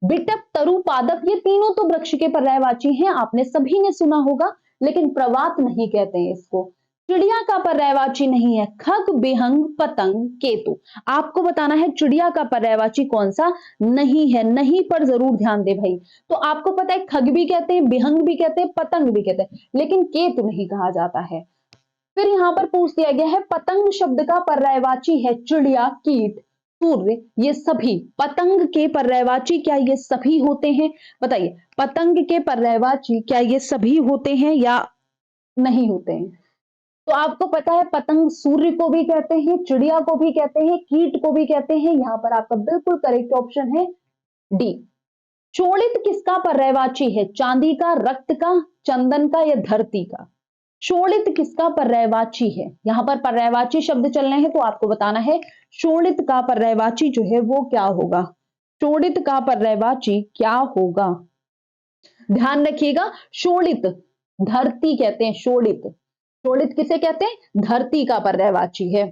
बिटप, तरु, पादप, ये तीनों तो वृक्ष के पर्यायवाची हैं, आपने सभी ने सुना होगा, लेकिन प्रवात नहीं कहते हैं इसको। चिड़िया का पर्यायवाची नहीं है। खग, बिहंग, पतंग, केतु। आपको बताना है चिड़िया का पर्यायवाची कौन सा नहीं है। नहीं पर जरूर ध्यान दे भाई। तो आपको पता है, खग भी कहते हैं, बिहंग भी कहते हैं, पतंग भी कहते हैं, लेकिन केतु नहीं कहा जाता है। फिर यहां पर पूछ दिया गया है, पतंग शब्द का पर्यायवाची है चिड़िया, कीट, सूर्य, ये सभी। पतंग के पर्यायवाची क्या ये सभी होते हैं? बताइए, पतंग के पर्यायवाची क्या ये सभी होते हैं या नहीं होते हैं? तो आपको पता है, पतंग सूर्य को भी कहते हैं, चिड़िया को भी कहते हैं, कीट को भी कहते हैं। यहां पर आपका बिल्कुल करेक्ट ऑप्शन है डी। शोणित किसका पर्यायवाची है? चांदी का, रक्त का, चंदन का या धरती का? शोणित किसका पर्यायवाची है? यहां पर पर्यायवाची शब्द चल रहे हैं, तो आपको बताना है शोणित का पर्यायवाची जो है वो क्या होगा। शोणित का पर्यायवाची क्या होगा? ध्यान रखिएगा, शोणित धरती कहते हैं। शोणित, शोणित किसे कहते हैं? धरती का पर्यायवाची है।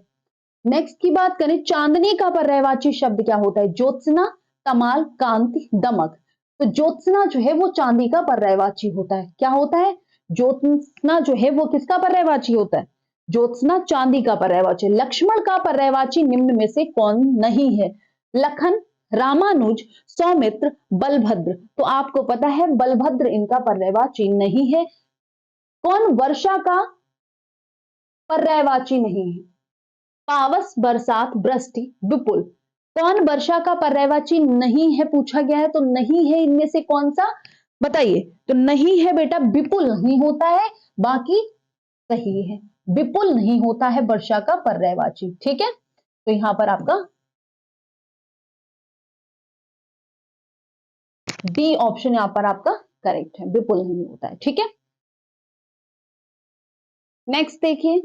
नेक्स्ट की बात करें, चांदनी का पर्यायवाची शब्द क्या होता है? ज्योत्सना, कमाल, कांति, दमक। तो ज्योत्सना जो है वो चांदी का पर्यायवाची होता है। क्या होता है? ज्योत्सना जो है वो किसका पर्यायवाची होता है? ज्योत्सना चांदी का पर्यायवाची। लक्ष्मण का पर्यायवाची निम्न में से कौन नहीं है? लखन, रामानुज, सौमित्र, बलभद्र। तो आपको पता है बलभद्र इनका पर्यायवाची नहीं है। कौन वर्षा का पर्यायवाची नहीं है? पावस, बरसात, वृष्टि, विपुल। कौन वर्षा का पर्यायवाची नहीं है पूछा गया है, तो नहीं है इनमें से कौन सा? बताइए। तो नहीं है बेटा, विपुल नहीं होता है, बाकी सही है। विपुल नहीं होता है वर्षा का पर्यायवाची। ठीक है, तो यहां पर आपका डी ऑप्शन यहां पर आपका करेक्ट है, विपुल नहीं होता है। ठीक है, नेक्स्ट देखिए,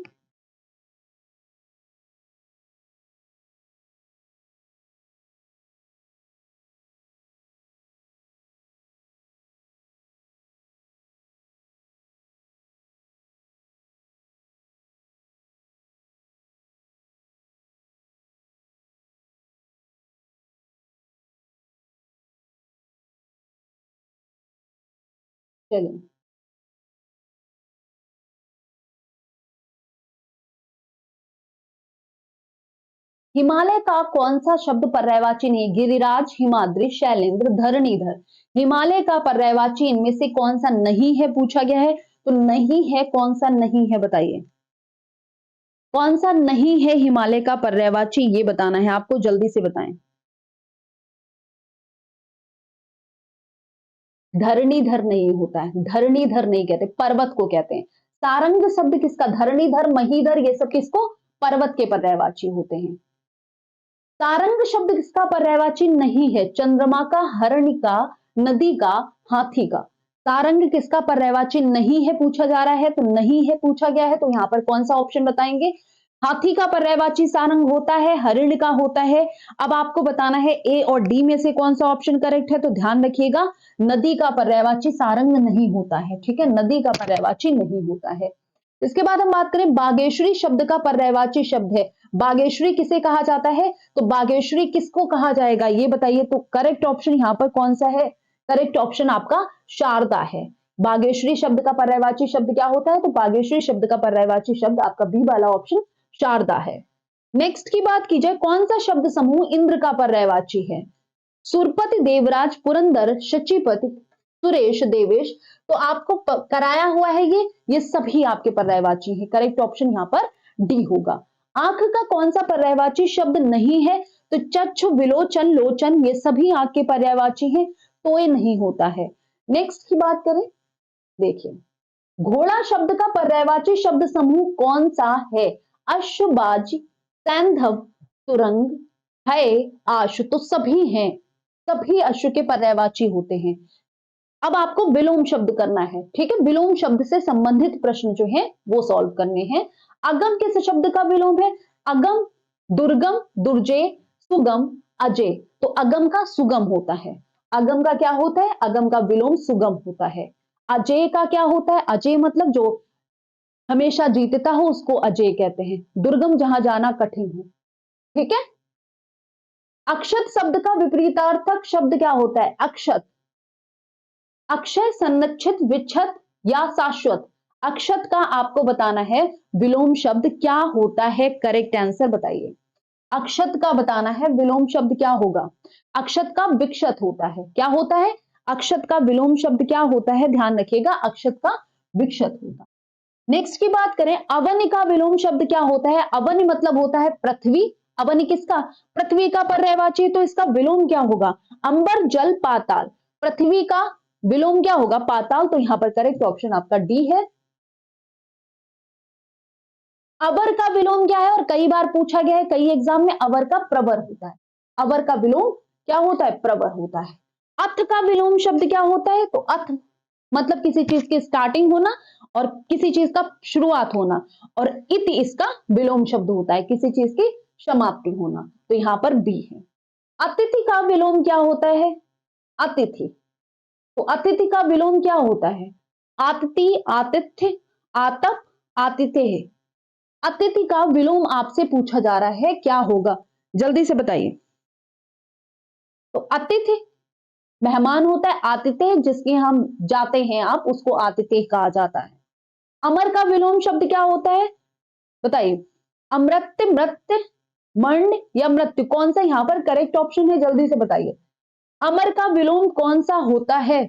चलिए, हिमालय का कौन सा शब्द पर्यायवाची नहीं? गिरिराज, हिमाद्री, शैलेंद्र, धरणीधर। हिमालय का पर्यायवाची इनमें से कौन सा नहीं है पूछा गया है, तो नहीं है, कौन सा नहीं है बताइए? कौन सा नहीं है हिमालय का पर्यायवाची, ये बताना है आपको, जल्दी से बताएं। धरणीधर नहीं होता है, धरणीधर नहीं कहते, पर्वत को कहते हैं। सारंग शब्द किसका? धरणीधर, महीधर, ये सब किसको? पर्वत के पर्यायवाची होते हैं। सारंग शब्द किसका पर्यायवाची नहीं है? चंद्रमा का, हरण का, नदी का, हाथी का। सारंग किसका पर्यायवाची नहीं है पूछा जा रहा है, तो नहीं है पूछा गया है, तो यहां पर कौन सा ऑप्शन बताएंगे? हाथी का पर्यायवाची सारंग होता है, हरिण का होता है। अब आपको बताना है ए और डी में से कौन सा ऑप्शन करेक्ट है, तो ध्यान रखिएगा, नदी का पर्यायवाची सारंग नहीं होता है, ठीक है, नदी का पर्यायवाची नहीं होता है। इसके बाद हम बात करें, बागेश्वरी शब्द का पर्यायवाची शब्द है। बागेश्वरी किसे कहा जाता है, तो बागेश्वरी किसको कहा जाएगा ये बताइए, तो करेक्ट ऑप्शन यहां पर कौन सा है? करेक्ट ऑप्शन आपका शारदा है। बागेश्वरी शब्द का पर्यायवाची शब्द क्या होता है, तो बागेश्वरी शब्द का पर्यायवाची शब्द आपका बी वाला ऑप्शन शारदा है। नेक्स्ट की बात की जाए, कौन सा शब्द समूह इंद्र का पर्यायवाची है? सुरपति, देवराज, पुरंदर, शचीपति, सुरेश, देवेश। तो आपको कराया हुआ है ये सभी आपके पर्यायवाची है। करेक्ट ऑप्शन यहां पर डी होगा। आंख का कौन सा पर्यायवाची शब्द नहीं है, तो चक्षु, विलोचन, लोचन, ये सभी आंख के पर्यायवाची हैं, तो ये नहीं होता है। नेक्स्ट की बात करें, देखिए, घोड़ा शब्द का पर्यायवाची शब्द समूह कौन सा है? अश्वबाज, सैंधव, तुरंग, है, आशु, तो सभी हैं, सभी अश्व के पर्यायवाची होते हैं। अब आपको विलोम शब्द करना है, ठीक है, विलोम शब्द से संबंधित प्रश्न जो है वो सॉल्व करने हैं। अगम किस शब्द का विलोम है? अगम, दुर्गम, दुर्जय, सुगम, अजय। तो अगम का सुगम होता है। अगम का क्या होता है? अगम का विलोम सुगम होता है। अजय का क्या होता है? अजय मतलब जो हमेशा जीतता हो उसको अजय कहते हैं। दुर्गम, जहां जाना कठिन हो, ठीक है। अक्षत शब्द का विपरीतार्थक शब्द क्या होता है? अक्षत, अक्षय, संरक्षित, विच्छत या शाश्वत। अक्षत का आपको बताना है विलोम शब्द क्या होता है, करेक्ट आंसर बताइए। अक्षत का बताना है विलोम शब्द क्या होगा? अक्षत का विक्षत होता है। क्या होता है? अक्षत का विलोम शब्द क्या होता है, ध्यान रखिएगा, अक्षत का विक्षत होता। नेक्स्ट की बात करें, अवनि का विलोम शब्द क्या होता है? अवनि मतलब होता है पृथ्वी। अवनि किसका? पृथ्वी का पर्यायवाची, तो इसका विलोम क्या होगा? अंबर, जल, पाताल। पृथ्वी का विलोम क्या होगा? पाताल। तो यहां पर करेक्ट ऑप्शन आपका डी है। अवर का विलोम क्या है, और कई बार पूछा गया है कई एग्जाम में, अवर का प्रवर होता है। अवर का विलोम क्या होता है? प्रवर होता है। अथ का विलोम शब्द क्या होता है? तो अथ मतलब किसी चीज की स्टार्टिंग होना और किसी चीज का शुरुआत होना, और इति इसका विलोम शब्द होता है, किसी चीज की समाप्ति होना। तो यहां पर बी है। अतिथि का विलोम क्या होता है? अतिथि। तो अतिथि का विलोम क्या होता है? आतिथि, आतिथ्य, आतप, आतिथ्य। अतिथि का विलोम आपसे पूछा जा रहा है, क्या होगा, जल्दी से बताइए। तो अतिथि मेहमान होता है, आतिथ्य जिसके हम जाते हैं आप, उसको आतिथ्य कहा जाता है। अमर का विलोम शब्द क्या होता है बताइए? अमृत्य, मृत्य, मर्ण या मृत्यु, कौन सा यहां पर करेक्ट ऑप्शन है, जल्दी से बताइए। अमर का विलोम कौन सा होता है?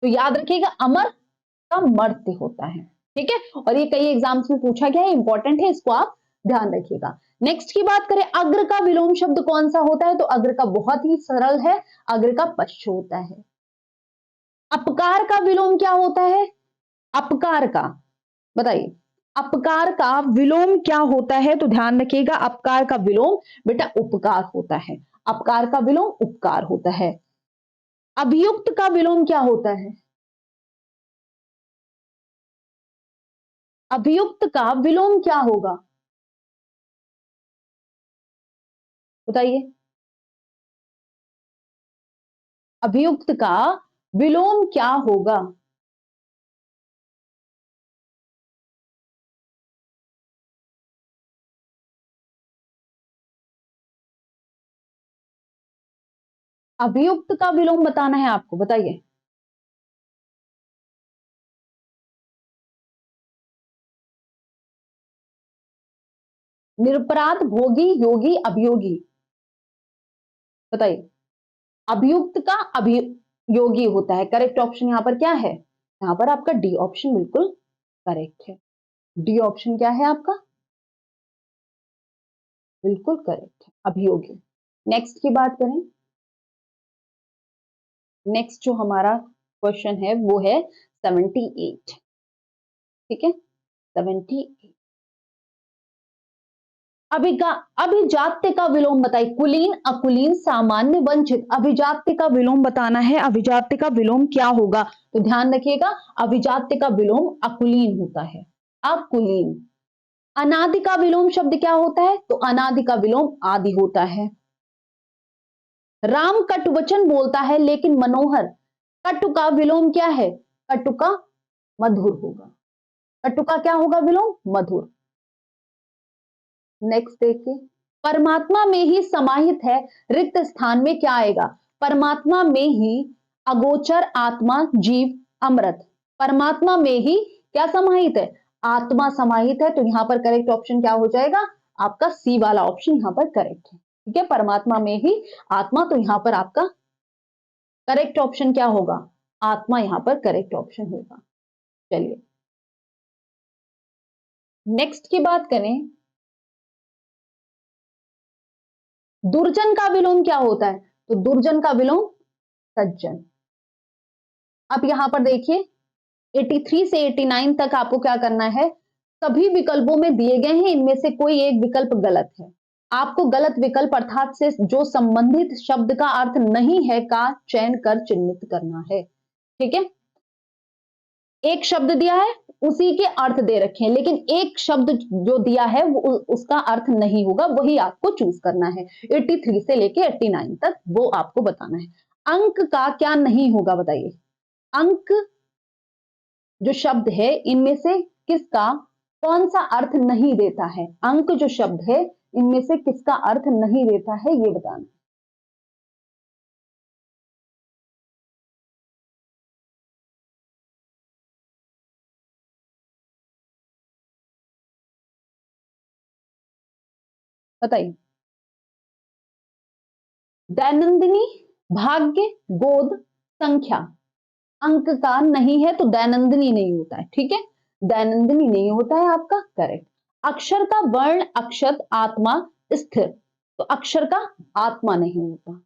तो याद रखिएगा, अमर का मर्त्य होता है, ठीक है। और ये कई एग्जाम्स में पूछा गया है, इंपॉर्टेंट है, इसको आप ध्यान रखिएगा। नेक्स्ट की बात करें, अग्र का विलोम शब्द कौन सा होता है? तो अग्र का बहुत ही सरल है, अग्र का पश्च होता है। अपकार का विलोम क्या होता है? अपकार का बताइए, अपकार का विलोम क्या होता है? तो ध्यान रखिएगा, अपकार का विलोम बेटा उपकार होता है। अपकार का विलोम उपकार होता है। अभियुक्त का विलोम क्या होता है? अभियुक्त का विलोम क्या होगा बताइए? अभियुक्त का विलोम क्या होगा? अभियुक्त का विलोम बताना है आपको, बताइए। निरपराध, भोगी, योगी, अभियोगी, बताइए। अभियुक्त का अभियोगी होता है। करेक्ट ऑप्शन यहां पर क्या है? यहां पर आपका डी ऑप्शन बिल्कुल करेक्ट है। डी ऑप्शन क्या है आपका? बिल्कुल करेक्ट है, अभियोगी। नेक्स्ट की बात करें, नेक्स्ट जो हमारा क्वेश्चन है वो है 78। ठीक है, 78। अभिजात्य का विलोम बताइए। कुलीन, अकुलीन, सामान्य, वंचित। अभिजात्य का विलोम बताना है। अभिजात्य का विलोम क्या होगा? तो ध्यान रखिएगा, अभिजात्य का विलोम अकुलीन होता है, अकुलीन। अनादि का विलोम शब्द क्या होता है? तो अनादि का विलोम आदि होता है। राम कटुवचन बोलता है लेकिन मनोहर। कटु का विलोम क्या है? कटु का मधुर होगा। कटु का क्या होगा विलोम? मधुर। नेक्स्ट देखिए, परमात्मा में ही समाहित है, रिक्त स्थान में क्या आएगा? परमात्मा में ही अगोचर, आत्मा, जीव, अमृत। परमात्मा में ही क्या समाहित है? आत्मा समाहित है, तो यहां पर करेक्ट ऑप्शन क्या हो जाएगा? आपका सी वाला ऑप्शन यहां पर करेक्ट है। ठीक है, परमात्मा में ही आत्मा, तो यहां पर आपका करेक्ट ऑप्शन क्या होगा? आत्मा यहां पर करेक्ट ऑप्शन होगा। चलिए नेक्स्ट की बात करें, दुर्जन का विलोम क्या होता है? तो दुर्जन का विलोम सज्जन। अब यहां पर देखिए 83 से 89 तक आपको क्या करना है? सभी विकल्पों में दिए गए हैं, इनमें से कोई एक विकल्प गलत है। आपको गलत विकल्प अर्थात से जो संबंधित शब्द का अर्थ नहीं है का चयन कर चिन्हित करना है। ठीक है, एक शब्द दिया है, उसी के अर्थ दे रखे हैं, लेकिन एक शब्द जो दिया है वो उसका अर्थ नहीं होगा, वही आपको चूज करना है। 83 से लेके 89 तक वो आपको बताना है। अंक का क्या नहीं होगा बताइए? अंक जो शब्द है इनमें से किसका कौन सा अर्थ नहीं देता है? अंक जो शब्द है इनमें से किसका अर्थ नहीं देता है, ये बताना। बताइए। दैनंदिनी, भाग्य, गोद, संख्या। अंक का नहीं है तो दैनंदिनी नहीं होता है। ठीक है, दैनंदिनी नहीं होता है आपका करेक्ट। अक्षर का वर्ण, अक्षत, आत्मा, स्थिर। तो अक्षर का आत्मा नहीं होता।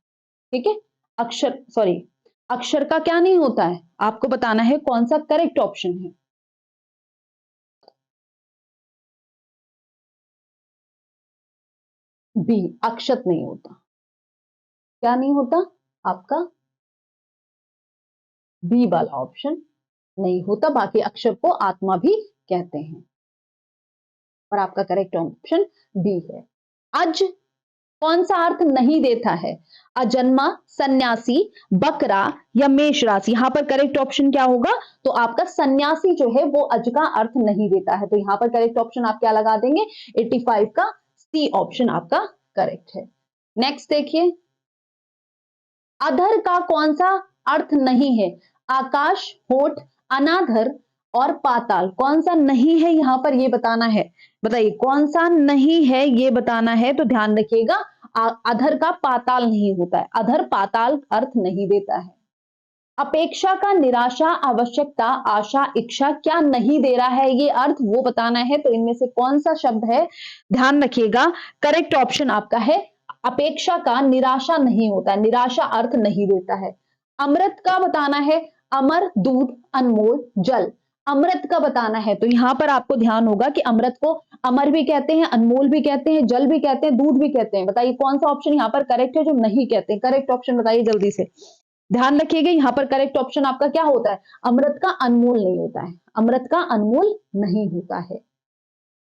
ठीक है, अक्षर सॉरी, अक्षर का क्या नहीं होता है? आपको बताना है कौन सा करेक्ट ऑप्शन है। बी, अक्षत नहीं होता। क्या नहीं होता आपका? बी वाला ऑप्शन नहीं होता। बाकी अक्षर को आत्मा भी कहते हैं, और आपका करेक्ट ऑप्शन बी है। अज कौन सा अर्थ नहीं देता है? अजन्मा, सन्यासी, बकरा या मेष राशि। यहां पर करेक्ट ऑप्शन क्या होगा? तो आपका सन्यासी जो है वो अज का अर्थ नहीं देता है, तो यहां पर करेक्ट ऑप्शन आप क्या लगा देंगे? 85 का सी ऑप्शन आपका करेक्ट है। नेक्स्ट देखिए, अधर का कौन सा अर्थ नहीं है? आकाश, होठ, अनाधर और पाताल। कौन सा नहीं है यहां पर, ये बताना है। बताइए कौन सा नहीं है, ये बताना है। तो ध्यान रखिएगा, अधर का पाताल नहीं होता है। अधर पाताल अर्थ नहीं देता है। अपेक्षा का निराशा, आवश्यकता, आशा, इच्छा क्या नहीं दे रहा है, ये अर्थ वो बताना है। तो इनमें से कौन सा शब्द है? ध्यान रखिएगा, करेक्ट ऑप्शन आपका है अपेक्षा का निराशा नहीं होता है, निराशा अर्थ नहीं देता है। अमृत का बताना है, अमर, दूध, अनमोल, जल। अमृत का बताना है, तो यहां पर आपको ध्यान होगा कि अमृत को अमर भी कहते हैं, अनमोल भी कहते हैं, जल भी कहते हैं, दूध भी कहते हैं। बताइए कौन सा ऑप्शन यहां पर करेक्ट है जो नहीं कहते हैं? करेक्ट ऑप्शन बताइए जल्दी से। ध्यान रखिएगा, यहां पर करेक्ट ऑप्शन आपका क्या होता है? अमृत का अनमोल नहीं होता है, अमृत का अनमोल नहीं होता है।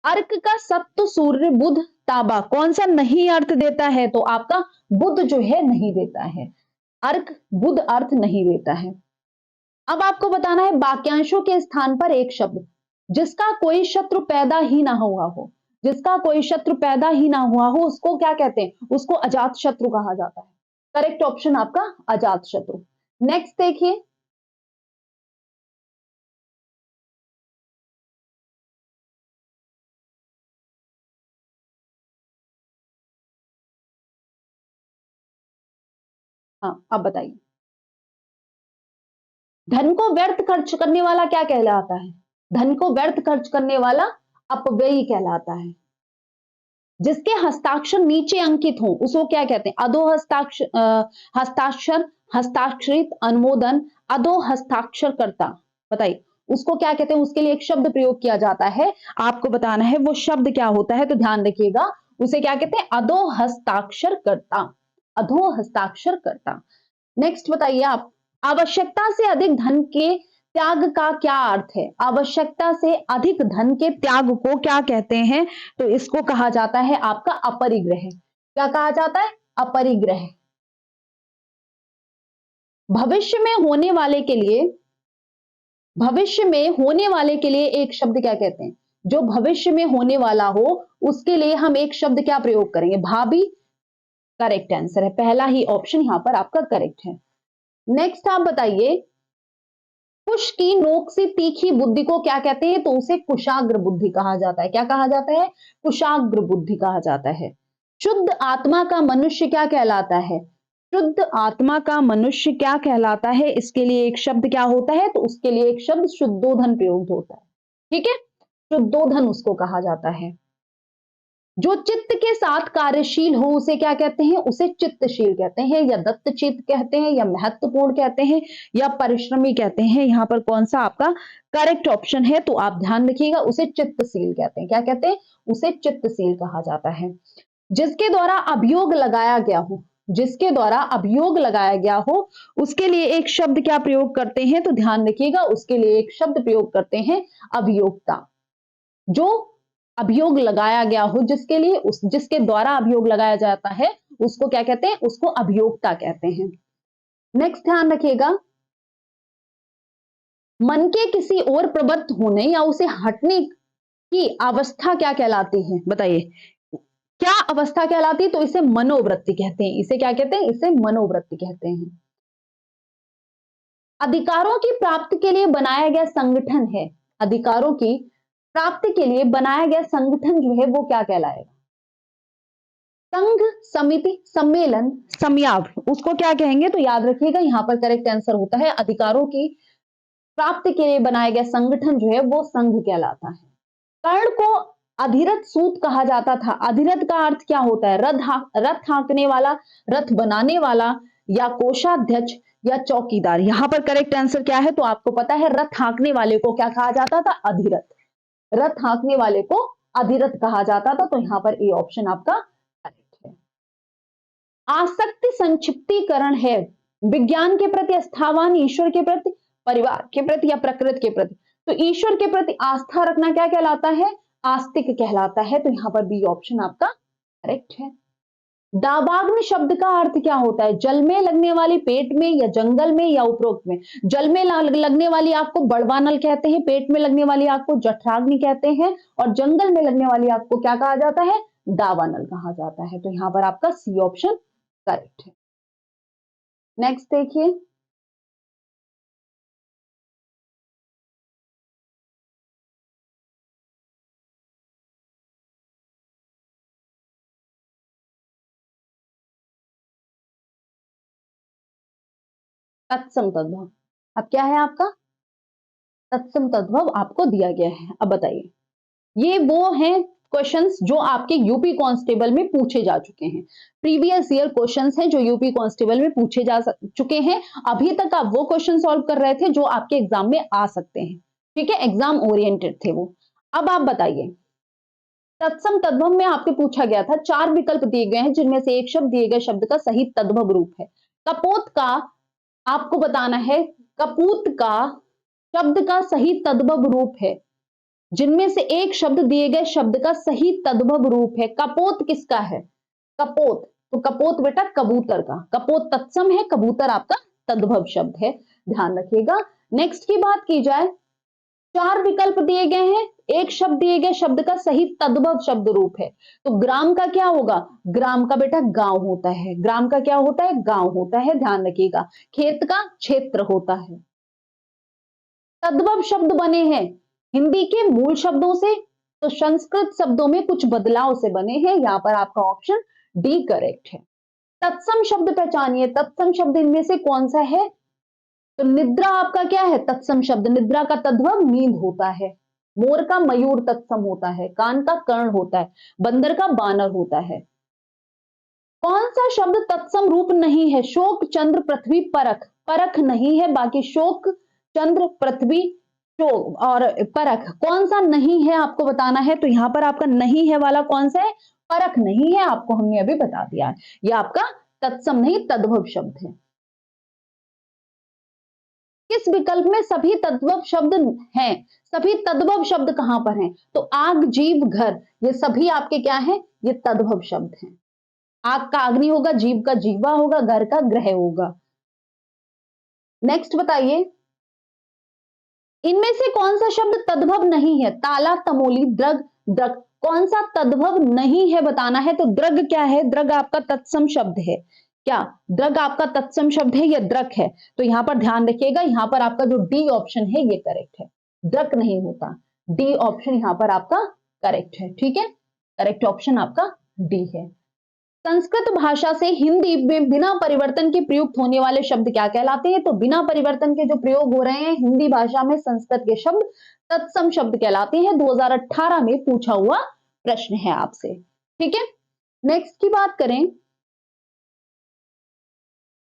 अर्क का सप्त, सूर्य, बुध, ताबा। कौन सा नहीं अर्थ देता है? तो आपका बुध जो है नहीं देता है। अर्क बुध अर्थ नहीं देता है। अब आपको बताना है वाक्यांशों के स्थान पर एक शब्द जिसका कोई शत्रु पैदा ही ना हुआ हो। जिसका कोई शत्रु पैदा ही ना हुआ हो उसको क्या कहते हैं? उसको अजात शत्रु कहा जाता है। करेक्ट ऑप्शन आपका अजात शत्रु। नेक्स्ट देखिए, हाँ अब बताइए, धन को व्यर्थ खर्च करने वाला क्या कहलाता है? धन को व्यर्थ खर्च करने वाला अपव्ययी कहलाता है। जिसके हस्ताक्षर नीचे अंकित हो उसको क्या कहते हैं? अधो हस्ताक्षर, हस्ताक्षरित, अनुमोदन, अधो हस्ताक्षरकर्ता। बताइए उसको क्या कहते हैं? उसके लिए एक शब्द प्रयोग किया जाता है, आपको बताना है वो शब्द क्या होता है, तो ध्यान रखिएगा उसे क्या कहते हैं? अधो हस्ताक्षरकर्ता, अधो हस्ताक्षरकर्ता। नेक्स्ट बताइए आप, आवश्यकता से अधिक धन के त्याग का क्या अर्थ है? आवश्यकता से अधिक धन के त्याग को क्या कहते हैं? तो इसको कहा जाता है आपका अपरिग्रह। क्या कहा जाता है? अपरिग्रह। भविष्य में होने वाले के लिए, भविष्य में होने वाले के लिए एक शब्द क्या कहते हैं? जो भविष्य में होने वाला हो उसके लिए हम एक शब्द क्या प्रयोग करेंगे? भावी। करेक्ट आंसर है, पहला ही ऑप्शन यहां पर आपका करेक्ट है। नेक्स्ट आप बताइए, कुश की नोक से तीखी बुद्धि को क्या कहते हैं? तो उसे कुशाग्र बुद्धि कहा जाता है। क्या कहा जाता है? कुशाग्र बुद्धि कहा जाता है। शुद्ध आत्मा का मनुष्य क्या कहलाता है? शुद्ध आत्मा का मनुष्य क्या कहलाता है? इसके लिए एक शब्द क्या होता है? तो उसके लिए एक शब्द शुद्धोधन प्रयोग होता है। ठीक है, शुद्धोधन उसको कहा जाता है। जो चित्त के साथ कार्यशील हो उसे क्या कहते हैं? उसे चित्तशील कहते हैं, या दत्तचित्त कहते हैं, या महत्वपूर्ण कहते हैं, या परिश्रमी कहते हैं। यहां पर कौन सा आपका करेक्ट ऑप्शन है? तो आप ध्यान रखिएगा, उसे चित्तशील कहते हैं। क्या कहते हैं? उसे चित्तशील कहा जाता है। जिसके द्वारा अभियोग लगाया गया हो, जिसके द्वारा अभियोग लगाया गया हो उसके लिए एक शब्द क्या प्रयोग करते हैं? तो ध्यान रखिएगा उसके लिए एक शब्द प्रयोग करते हैं अभियोक्ता। जो अभियोग लगाया गया हो जिसके लिए, उस जिसके द्वारा अभियोग लगाया जाता है उसको क्या कहते हैं? उसको अभियोक्ता कहते हैं। नेक्स्ट ध्यान रखिएगा, मन के किसी और प्रवृत्त होने या उसे हटने की अवस्था क्या कहलाती है? बताइए क्या अवस्था कहलाती है? तो इसे मनोवृत्ति कहते हैं। इसे क्या कहते हैं? इसे मनोवृत्ति कहते हैं। अधिकारों की प्राप्ति के लिए बनाया गया संगठन है, अधिकारों की प्राप्ति के लिए बनाया गया संगठन जो है वो क्या कहलाएगा? संघ, समिति, सम्मेलन, समयाव, उसको क्या कहेंगे? तो याद रखिएगा यहां पर करेक्ट आंसर होता है अधिकारों की प्राप्ति के लिए बनाया गया संगठन जो है वो संघ कहलाता है। कर्ण को अधिरथ सूत कहा जाता था। अधिरथ का अर्थ क्या होता है? रथ हाँकने वाला, रथ बनाने वाला, या कोषाध्यक्ष, या चौकीदार। यहां पर करेक्ट आंसर क्या है? तो आपको पता है रथ हाँकने वाले को क्या कहा जाता था? अधिरथ। रथ हाँकने वाले को अधिरथ कहा जाता था, तो यहां पर ए ऑप्शन आपका करेक्ट है। आसक्ति संक्षिप्तीकरण है विज्ञान के प्रति आस्थावान, ईश्वर के प्रति, परिवार के प्रति, या प्रकृति के प्रति। तो ईश्वर के प्रति आस्था रखना क्या कहलाता है? आस्तिक कहलाता है, तो यहां पर बी ऑप्शन आपका करेक्ट है। दावाग्न शब्द का अर्थ क्या होता है? जल में लगने वाली, पेट में, या जंगल में, या उपरोक्त में। जल में लगने वाली आग को बड़वानल कहते हैं, पेट में लगने वाली आग को जठराग्नि कहते हैं, और जंगल में लगने वाली आग को क्या कहा जाता है? दावानल कहा जाता है। तो यहां पर आपका सी ऑप्शन करेक्ट है। नेक्स्ट देखिए, तत्सम तद्भव। अब क्या है आपका? तत्सम तद्भव आपको दिया गया है। अब बताइए, ये वो हैं क्वेश्चंस जो आपके यूपी कांस्टेबल में पूछे जा चुके हैं। प्रीवियस ईयर क्वेश्चंस हैं जो यूपी कांस्टेबल में पूछे जा चुके हैं। अभी तक आप वो क्वेश्चन सॉल्व कर रहे थे जो आपके एग्जाम में आ सकते हैं। ठीक है, एग्जाम ओरिएंटेड थे वो। अब आप बताइए, तत्सम तद्भव में आपसे पूछा गया था, चार विकल्प दिए गए हैं जिनमें से एक शब्द दिए गए शब्द का सही तद्भव रूप है। कपोत का आपको बताना है, कपूत का शब्द का सही तद्भव रूप है। जिनमें से एक शब्द दिए गए शब्द का सही तद्भव रूप है। कपोत किसका है? कपोत, तो कपोत बेटा कबूतर का। कपोत तत्सम है, कबूतर आपका तद्भव शब्द है, ध्यान रखिएगा। नेक्स्ट की बात की जाए 4 विकल्प दिए गए हैं, एक शब्द दिए गए, शब्द का सही तद्भव शब्द रूप है। तो ग्राम का क्या होगा? ग्राम का बेटा गांव होता है। ग्राम का क्या होता है? गांव होता है, ध्यान रखिएगा। खेत का क्षेत्र होता है। तद्भव शब्द बने हैं हिंदी के मूल शब्दों से, तो संस्कृत शब्दों में कुछ बदलाव से बने हैं। यहां पर आपका ऑप्शन डी करेक्ट है। तत्सम शब्द पहचानिए, तत्सम शब्द इनमें से कौन सा है? तो निद्रा आपका क्या है? तत्सम शब्द। निद्रा का तद्भव नींद होता है। मोर का मयूर तत्सम होता है। कान का कर्ण होता है। बंदर का बानर होता है। कौन सा शब्द तत्सम रूप नहीं है? शोक, चंद्र, पृथ्वी, परख। परख नहीं है, बाकी शोक, चंद्र, पृथ्वी, शोक और परख कौन सा नहीं है आपको बताना है। तो यहां पर आपका नहीं है वाला कौन सा है? परख नहीं है, आपको हमने अभी बता दिया है। यह आपका तत्सम नहीं तद्भव शब्द है। किस विकल्प में सभी तद्भव शब्द हैं? सभी तद्भव शब्द कहां पर हैं? तो आग, जीव, घर, ये सभी आपके क्या हैं? ये तद्भव शब्द हैं। आग का अग्नि होगा, जीव का जीवा होगा, घर का ग्रह होगा। नेक्स्ट बताइए, इनमें से कौन सा शब्द तद्भव नहीं है? ताला, तमोली, द्रग, द्रग, कौन सा तद्भव नहीं है बताना है। तो द्रग क्या है? द्रग आपका तत्सम शब्द है। क्या द्रग आपका तत्सम शब्द है? यह द्रग है। तो यहां पर ध्यान रखिएगा, यहां पर आपका जो डी ऑप्शन है ये करेक्ट है। द्रग नहीं होता, डी ऑप्शन यहां पर आपका करेक्ट है। ठीक है, करेक्ट ऑप्शन आपका डी है। संस्कृत भाषा से हिंदी में बिना परिवर्तन के प्रयुक्त होने वाले शब्द क्या कहलाते हैं? तो बिना परिवर्तन के जो प्रयोग हो रहे हैं हिंदी भाषा में संस्कृत के शब्द तत्सम शब्द कहलाते हैं। 2018 में पूछा हुआ प्रश्न है आपसे। ठीक है, नेक्स्ट की बात करें,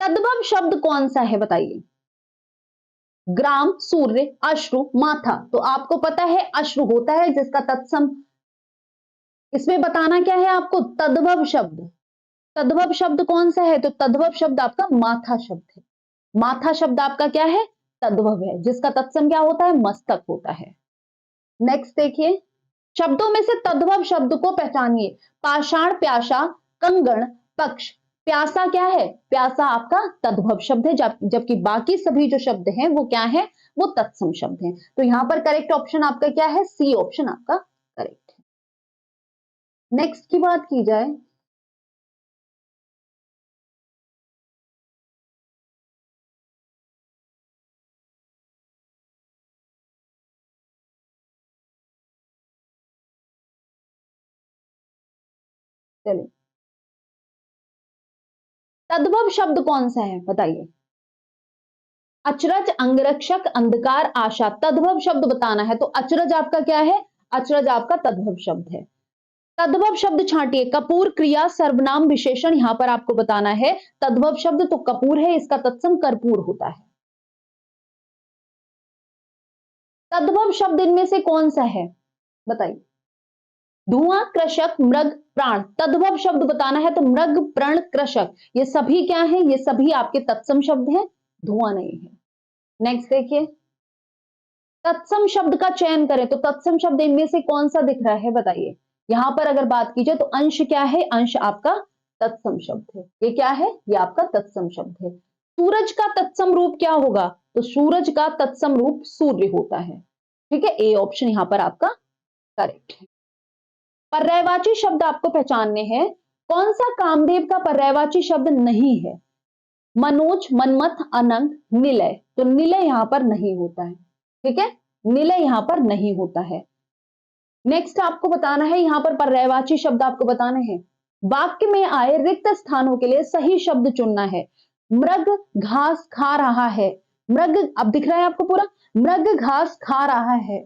तद्भव शब्द कौन सा है बताइए। ग्राम, सूर्य, अश्रु, माथा। तो आपको पता है अश्रु होता है जिसका तत्सम, इसमें बताना क्या है आपको? तद्भव शब्द। तद्भव शब्द कौन सा है? तो तद्भव शब्द आपका माथा शब्द है। माथा शब्द आपका क्या है? तद्भव है, जिसका तत्सम क्या होता है? मस्तक होता है। नेक्स्ट देखिए, शब्दों में से तद्भव शब्द को पहचानिए। पाषाण, प्यासा, कंगण, पक्ष। प्यासा क्या है? प्यासा आपका तद्भव शब्द है, जबकि बाकी सभी जो शब्द हैं वो क्या है? वो तत्सम शब्द हैं। तो यहां पर करेक्ट ऑप्शन आपका क्या है? सी ऑप्शन आपका करेक्ट है। नेक्स्ट की बात की जाए, चलिए तद्भव शब्द कौन सा है बताइए। अचरज, अंगरक्षक, अंधकार, आशा। तद्भव शब्द बताना है। तो अचरज आपका क्या है? अचरज आपका तद्भव शब्द है। तद्भव शब्द छांटिए। कपूर, क्रिया, सर्वनाम, विशेषण, यहां पर आपको बताना है। तद्भव शब्द तो कपूर है, इसका तत्सम कर्पूर होता है। तद्भव शब्द इनमें से कौन सा है बताइए। धुआं, कृषक, मृग, प्राण। तद्भव शब्द बताना है। तो मृग, प्रण, कृषक, ये सभी क्या है? ये सभी आपके तत्सम शब्द हैं, धुआं नहीं है। नेक्स्ट देखिए, तत्सम शब्द का चयन करें। तो तत्सम शब्द इनमें से कौन सा दिख रहा है बताइए। यहां पर अगर बात की जाए तो अंश क्या है? अंश आपका तत्सम शब्द है। ये क्या है? ये आपका तत्सम शब्द है। सूरज का तत्सम रूप क्या होगा? तो सूरज का तत्सम रूप सूर्य होता है। ठीक है, ए ऑप्शन यहां पर आपका करेक्ट है। पर्यायवाची शब्द आपको पहचानने हैं। कौन सा कामदेव का पर्यायवाची शब्द नहीं है? मनोज, मनमथ, अनंग, निलय। तो निलय यहां पर नहीं होता है। ठीक है, निलय यहां पर नहीं होता है। नेक्स्ट आपको बताना है, यहां पर पर्यायवाची शब्द आपको बताने हैं। वाक्य में आए रिक्त स्थानों के लिए सही शब्द चुनना है। मृग घास खा रहा है। मृग अब दिख रहा है आपको पूरा, मृग घास खा रहा है,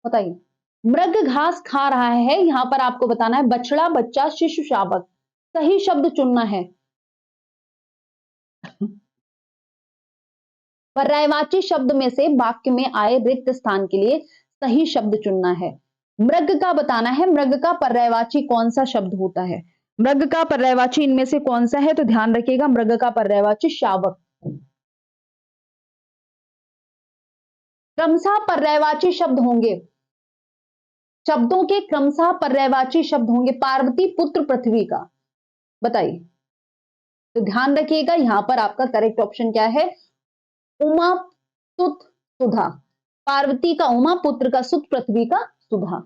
बताइए। मृग घास खा रहा है, यहां पर आपको बताना है बछड़ा, बच्चा, शिशु, शावक। सही शब्द चुनना है। पर्यायवाची शब्द में से वाक्य में आए रिक्त स्थान के लिए सही शब्द चुनना है। मृग का बताना है, मृग का पर्यायवाची कौन सा शब्द होता है। मृग का पर्यायवाची इनमें से कौन सा है? तो ध्यान रखिएगा, मृग का पर्यायवाची शावक। क्रमशः पर्यायवाची शब्द होंगे, शब्दों के क्रमशः पर्यायवाची शब्द होंगे। पार्वती, पुत्र, पृथ्वी का, बताइए। तो ध्यान रखिएगा, यहां पर आपका करेक्ट ऑप्शन क्या है? उमा सुत सुधा, पार्वती का उमा, पुत्र का सुत, पृथ्वी का सुधा।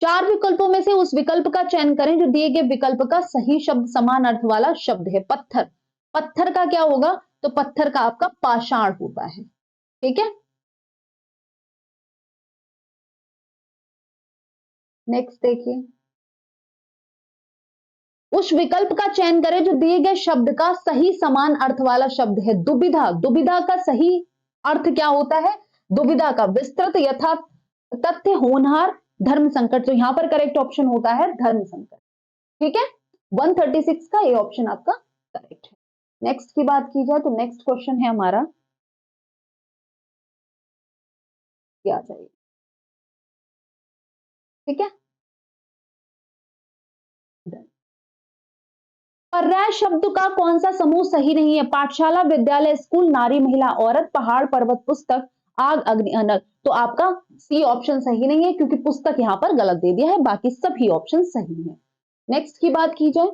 चार विकल्पों में से उस विकल्प का चयन करें जो दिए गए विकल्प का सही शब्द समान अर्थ वाला शब्द है। पत्थर, पत्थर का क्या होगा? तो पत्थर का आपका पाषाण होता है। ठीक है, नेक्स्ट देखिए, उस विकल्प का चयन करें जो दिए गए शब्द का सही समान अर्थ वाला शब्द है। दुविधा, दुविधा का सही अर्थ क्या होता है? दुविधा का विस्तृत, यथा तथ्य, होनहार, धर्म संकट। तो यहां पर करेक्ट ऑप्शन होता है धर्म संकट। ठीक है, 136 का ये ऑप्शन आपका करेक्ट है। नेक्स्ट की बात की जाए तो नेक्स्ट क्वेश्चन है हमारा, क्या चाहिए? ठीक है, पर्याय शब्द का कौन सा समूह सही नहीं है? पाठशाला, विद्यालय, स्कूल, नारी, महिला, औरत, पहाड़, पर्वत, पुस्तक, आग, अग्नि, अनल। तो आपका सी ऑप्शन सही नहीं है क्योंकि पुस्तक यहां पर गलत दे दिया है, बाकी सभी ऑप्शन सही है। नेक्स्ट की बात की जाए,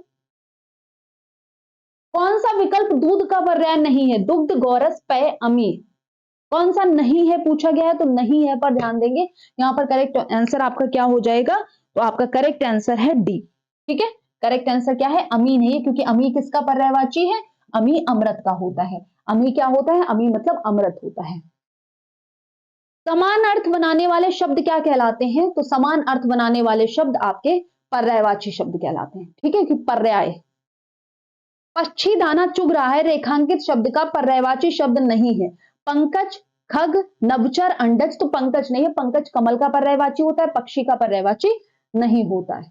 कौन सा विकल्प दूध का पर्याय नहीं है? दुग्ध, गोरस, पेय, अमीर। कौन सा नहीं है पूछा गया है, तो नहीं है पर ध्यान देंगे। यहां पर करेक्ट आंसर आपका क्या हो जाएगा? तो आपका करेक्ट आंसर है डी। ठीक है, करेक्ट आंसर क्या है? अमी नहीं है, क्योंकि अमी किसका पर्यायवाची है? अमी अमृत का होता है। अमी क्या होता है? अमी मतलब अमृत होता है। समान अर्थ बनाने वाले शब्द क्या कहलाते हैं? तो समान अर्थ बनाने वाले शब्द आपके पर्यायवाची शब्द कहलाते हैं। ठीक है, कि पर्याय। पक्षी दाना चुग रहा है रेखांकित शब्द का पर्यायवाची शब्द नहीं है। पंकज, खग, नभचर, अंडज। तो पंकज नहीं है, पंकज कमल का पर्यायवाची होता है, पक्षी का पर्यायवाची नहीं होता है।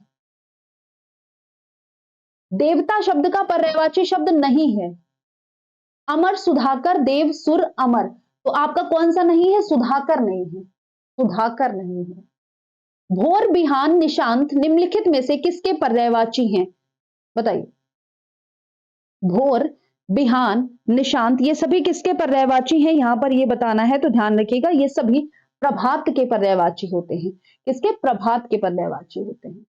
देवता शब्द का पर्यायवाची शब्द नहीं है। अमर, सुधाकर, देव, सुर, अमर। तो आपका कौन सा नहीं है? सुधाकर नहीं है, सुधाकर नहीं है। भोर, बिहान, निशांत निम्नलिखित में से किसके पर्यायवाची हैं? बताइए। भोर, बिहान, निशांत ये सभी किसके पर्यायवाची हैं? यहां पर ये बताना है, तो ध्यान रखिएगा, ये सभी प्रभात के पर्यायवाची होते हैं। किसके? प्रभात के पर्यायवाची होते हैं।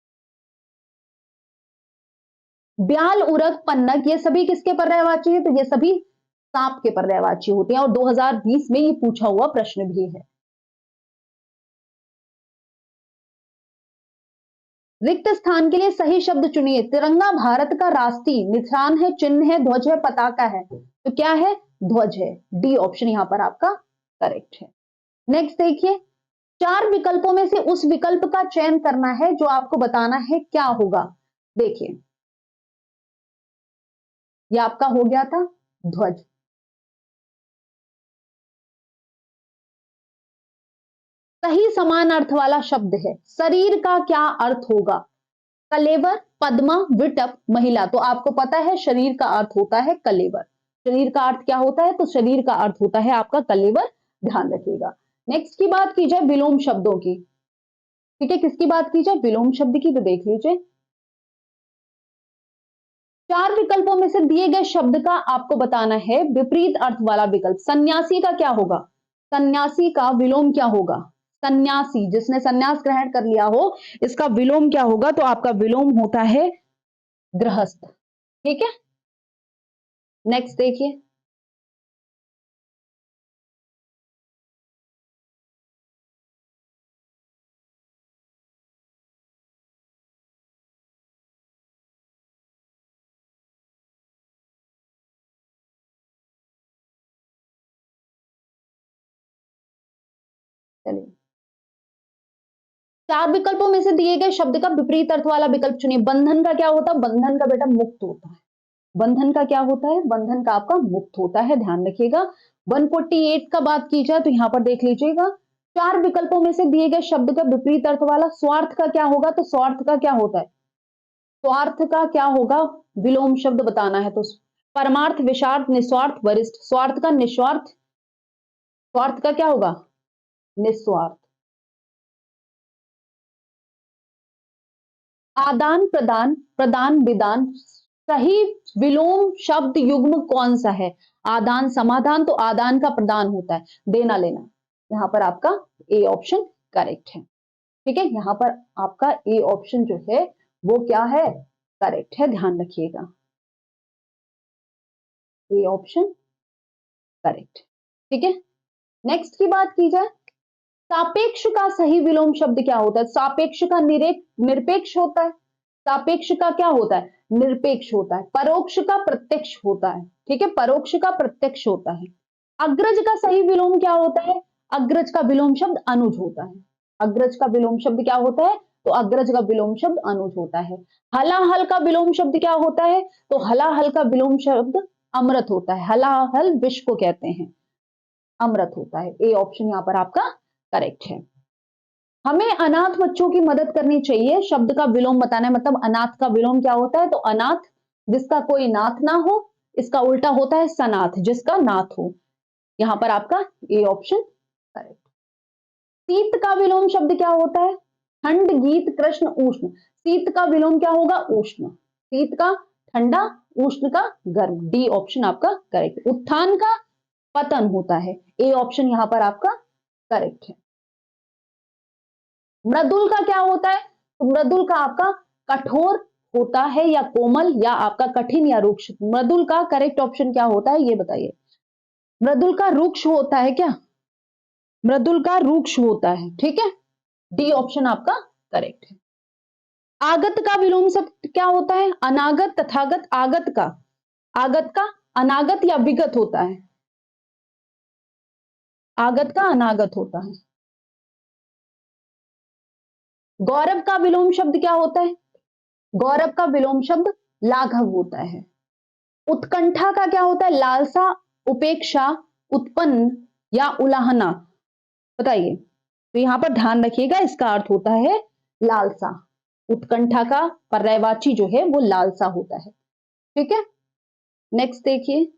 ब्याल, उरग, पन्नग ये सभी किसके पर्यायवाची है? तो ये सभी सांप के पर्यायवाची होते हैं, और 2020 में ये पूछा हुआ प्रश्न भी है। रिक्त स्थान के लिए सही शब्द चुनिए। तिरंगा भारत का राष्ट्रीय निशान है, चिन्ह है, ध्वज है, पताका है। तो क्या है? ध्वज है। डी ऑप्शन यहां पर आपका करेक्ट है। नेक्स्ट देखिए, चार विकल्पों में से उस विकल्प का चयन करना है जो आपको बताना है क्या होगा। देखिए, ये आपका हो गया था ध्वज। सही समान अर्थ वाला शब्द है। शरीर का क्या अर्थ होगा? कलेवर, पद्मा, विटप, महिला। तो आपको पता है शरीर का अर्थ होता है कलेवर। शरीर का अर्थ क्या होता है? तो शरीर का अर्थ होता है आपका कलेवर, ध्यान रखिएगा। नेक्स्ट की बात की जाए विलोम शब्दों की। ठीक है, किसकी बात की जाए? विलोम शब्द की। तो देख लीजिए, चार विकल्पों में से दिए गए शब्द का आपको बताना है विपरीत अर्थ वाला विकल्प। सन्यासी का क्या होगा? सन्यासी का विलोम क्या होगा? सन्यासी, जिसने सन्यास ग्रहण कर लिया हो, इसका विलोम क्या होगा? तो आपका विलोम होता है गृहस्थ। ठीक है, नेक्स्ट देखिए, चलिए, चार विकल्पों में से दिए गए शब्द का विपरीत अर्थ वाला विकल्प चुनिए। बंधन का क्या होता है? बंधन का बेटा मुक्त होता है। बंधन का क्या होता है? बंधन का आपका मुक्त होता है, ध्यान रखिएगा। 148 का बात की जाए तो यहां पर देख लीजिएगा, चार विकल्पों में से दिए गए शब्द का विपरीत अर्थ वाला स्वार्थ का क्या होगा? तो स्वार्थ का क्या होता है? स्वार्थ का क्या होगा? विलोम शब्द बताना है, तो परमार्थ, विषार्थ, निस्वार्थ, वरिष्ठ। स्वार्थ का निस्वार्थ, स्वार्थ का क्या होगा? निस्वार्थ। आदान प्रदान, प्रदान विदान, सही विलोम शब्द युग्म कौन सा है? आदान समाधान, तो आदान का प्रदान होता है, देना लेना। यहां पर आपका ए ऑप्शन करेक्ट है। ठीक है, यहां पर आपका ए ऑप्शन जो है वो क्या है? करेक्ट है, ध्यान रखिएगा। A option correct. ठीक है, नेक्स्ट की बात की जाए, सापेक्ष का सही विलोम शब्द क्या होता है? सापेक्ष का निरपेक्ष होता है। सापेक्ष का क्या होता है? निरपेक्ष होता है। परोक्ष का प्रत्यक्ष होता है। ठीक है, परोक्ष का प्रत्यक्ष होता है। अग्रज का सही विलोम क्या होता है? अग्रज का विलोम शब्द अनुज होता है। अग्रज का विलोम शब्द क्या होता है? तो अग्रज का विलोम शब्द अनुज होता है। हलाहल का विलोम शब्द क्या होता है? तो हलाहल का विलोम शब्द अमृत होता है। हलाहल विष को कहते हैं, अमृत होता है। ए ऑप्शन यहां पर आपका करेक्ट है। हमें अनाथ बच्चों की मदद करनी चाहिए, शब्द का विलोम बताना है। मतलब अनाथ का विलोम क्या होता है? तो अनाथ जिसका कोई नाथ ना हो, इसका उल्टा होता है सनाथ, जिसका नाथ हो। यहां पर आपका ए ऑप्शन करेक्ट। शीत का विलोम शब्द क्या होता है? ठंड, गीत, कृष्ण, उष्ण। शीत का विलोम क्या होगा? उष्ण। शीत का ठंडा, उष्ण का गर्म। डी ऑप्शन आपका करेक्ट। उत्थान का पतन होता है। ए ऑप्शन यहां पर आपका करेक्ट है। मृदुल का क्या होता है? तो मृदुल का आपका कठोर होता है या कोमल, या आपका कठिन या रुक्ष। मृदुल का करेक्ट ऑप्शन क्या होता है ये बताइए। मृदुल का रुक्ष होता है क्या? मृदुल का रुक्ष होता है। ठीक है, डी ऑप्शन आपका करेक्ट है। आगत का विलोम शब्द क्या होता है? अनागत, तथागत। आगत का अनागत या विगत होता है। आगत का अनागत होता है। गौरव का विलोम शब्द क्या होता है? गौरव का विलोम शब्द लाघव होता है। उत्कंठा का क्या होता है? लालसा, उपेक्षा, उत्पन्न या उलाहना। बताइए, तो यहां पर ध्यान रखिएगा, इसका अर्थ होता है लालसा। उत्कंठा का पर्यायवाची जो है वो लालसा होता है। ठीक है, नेक्स्ट देखिए,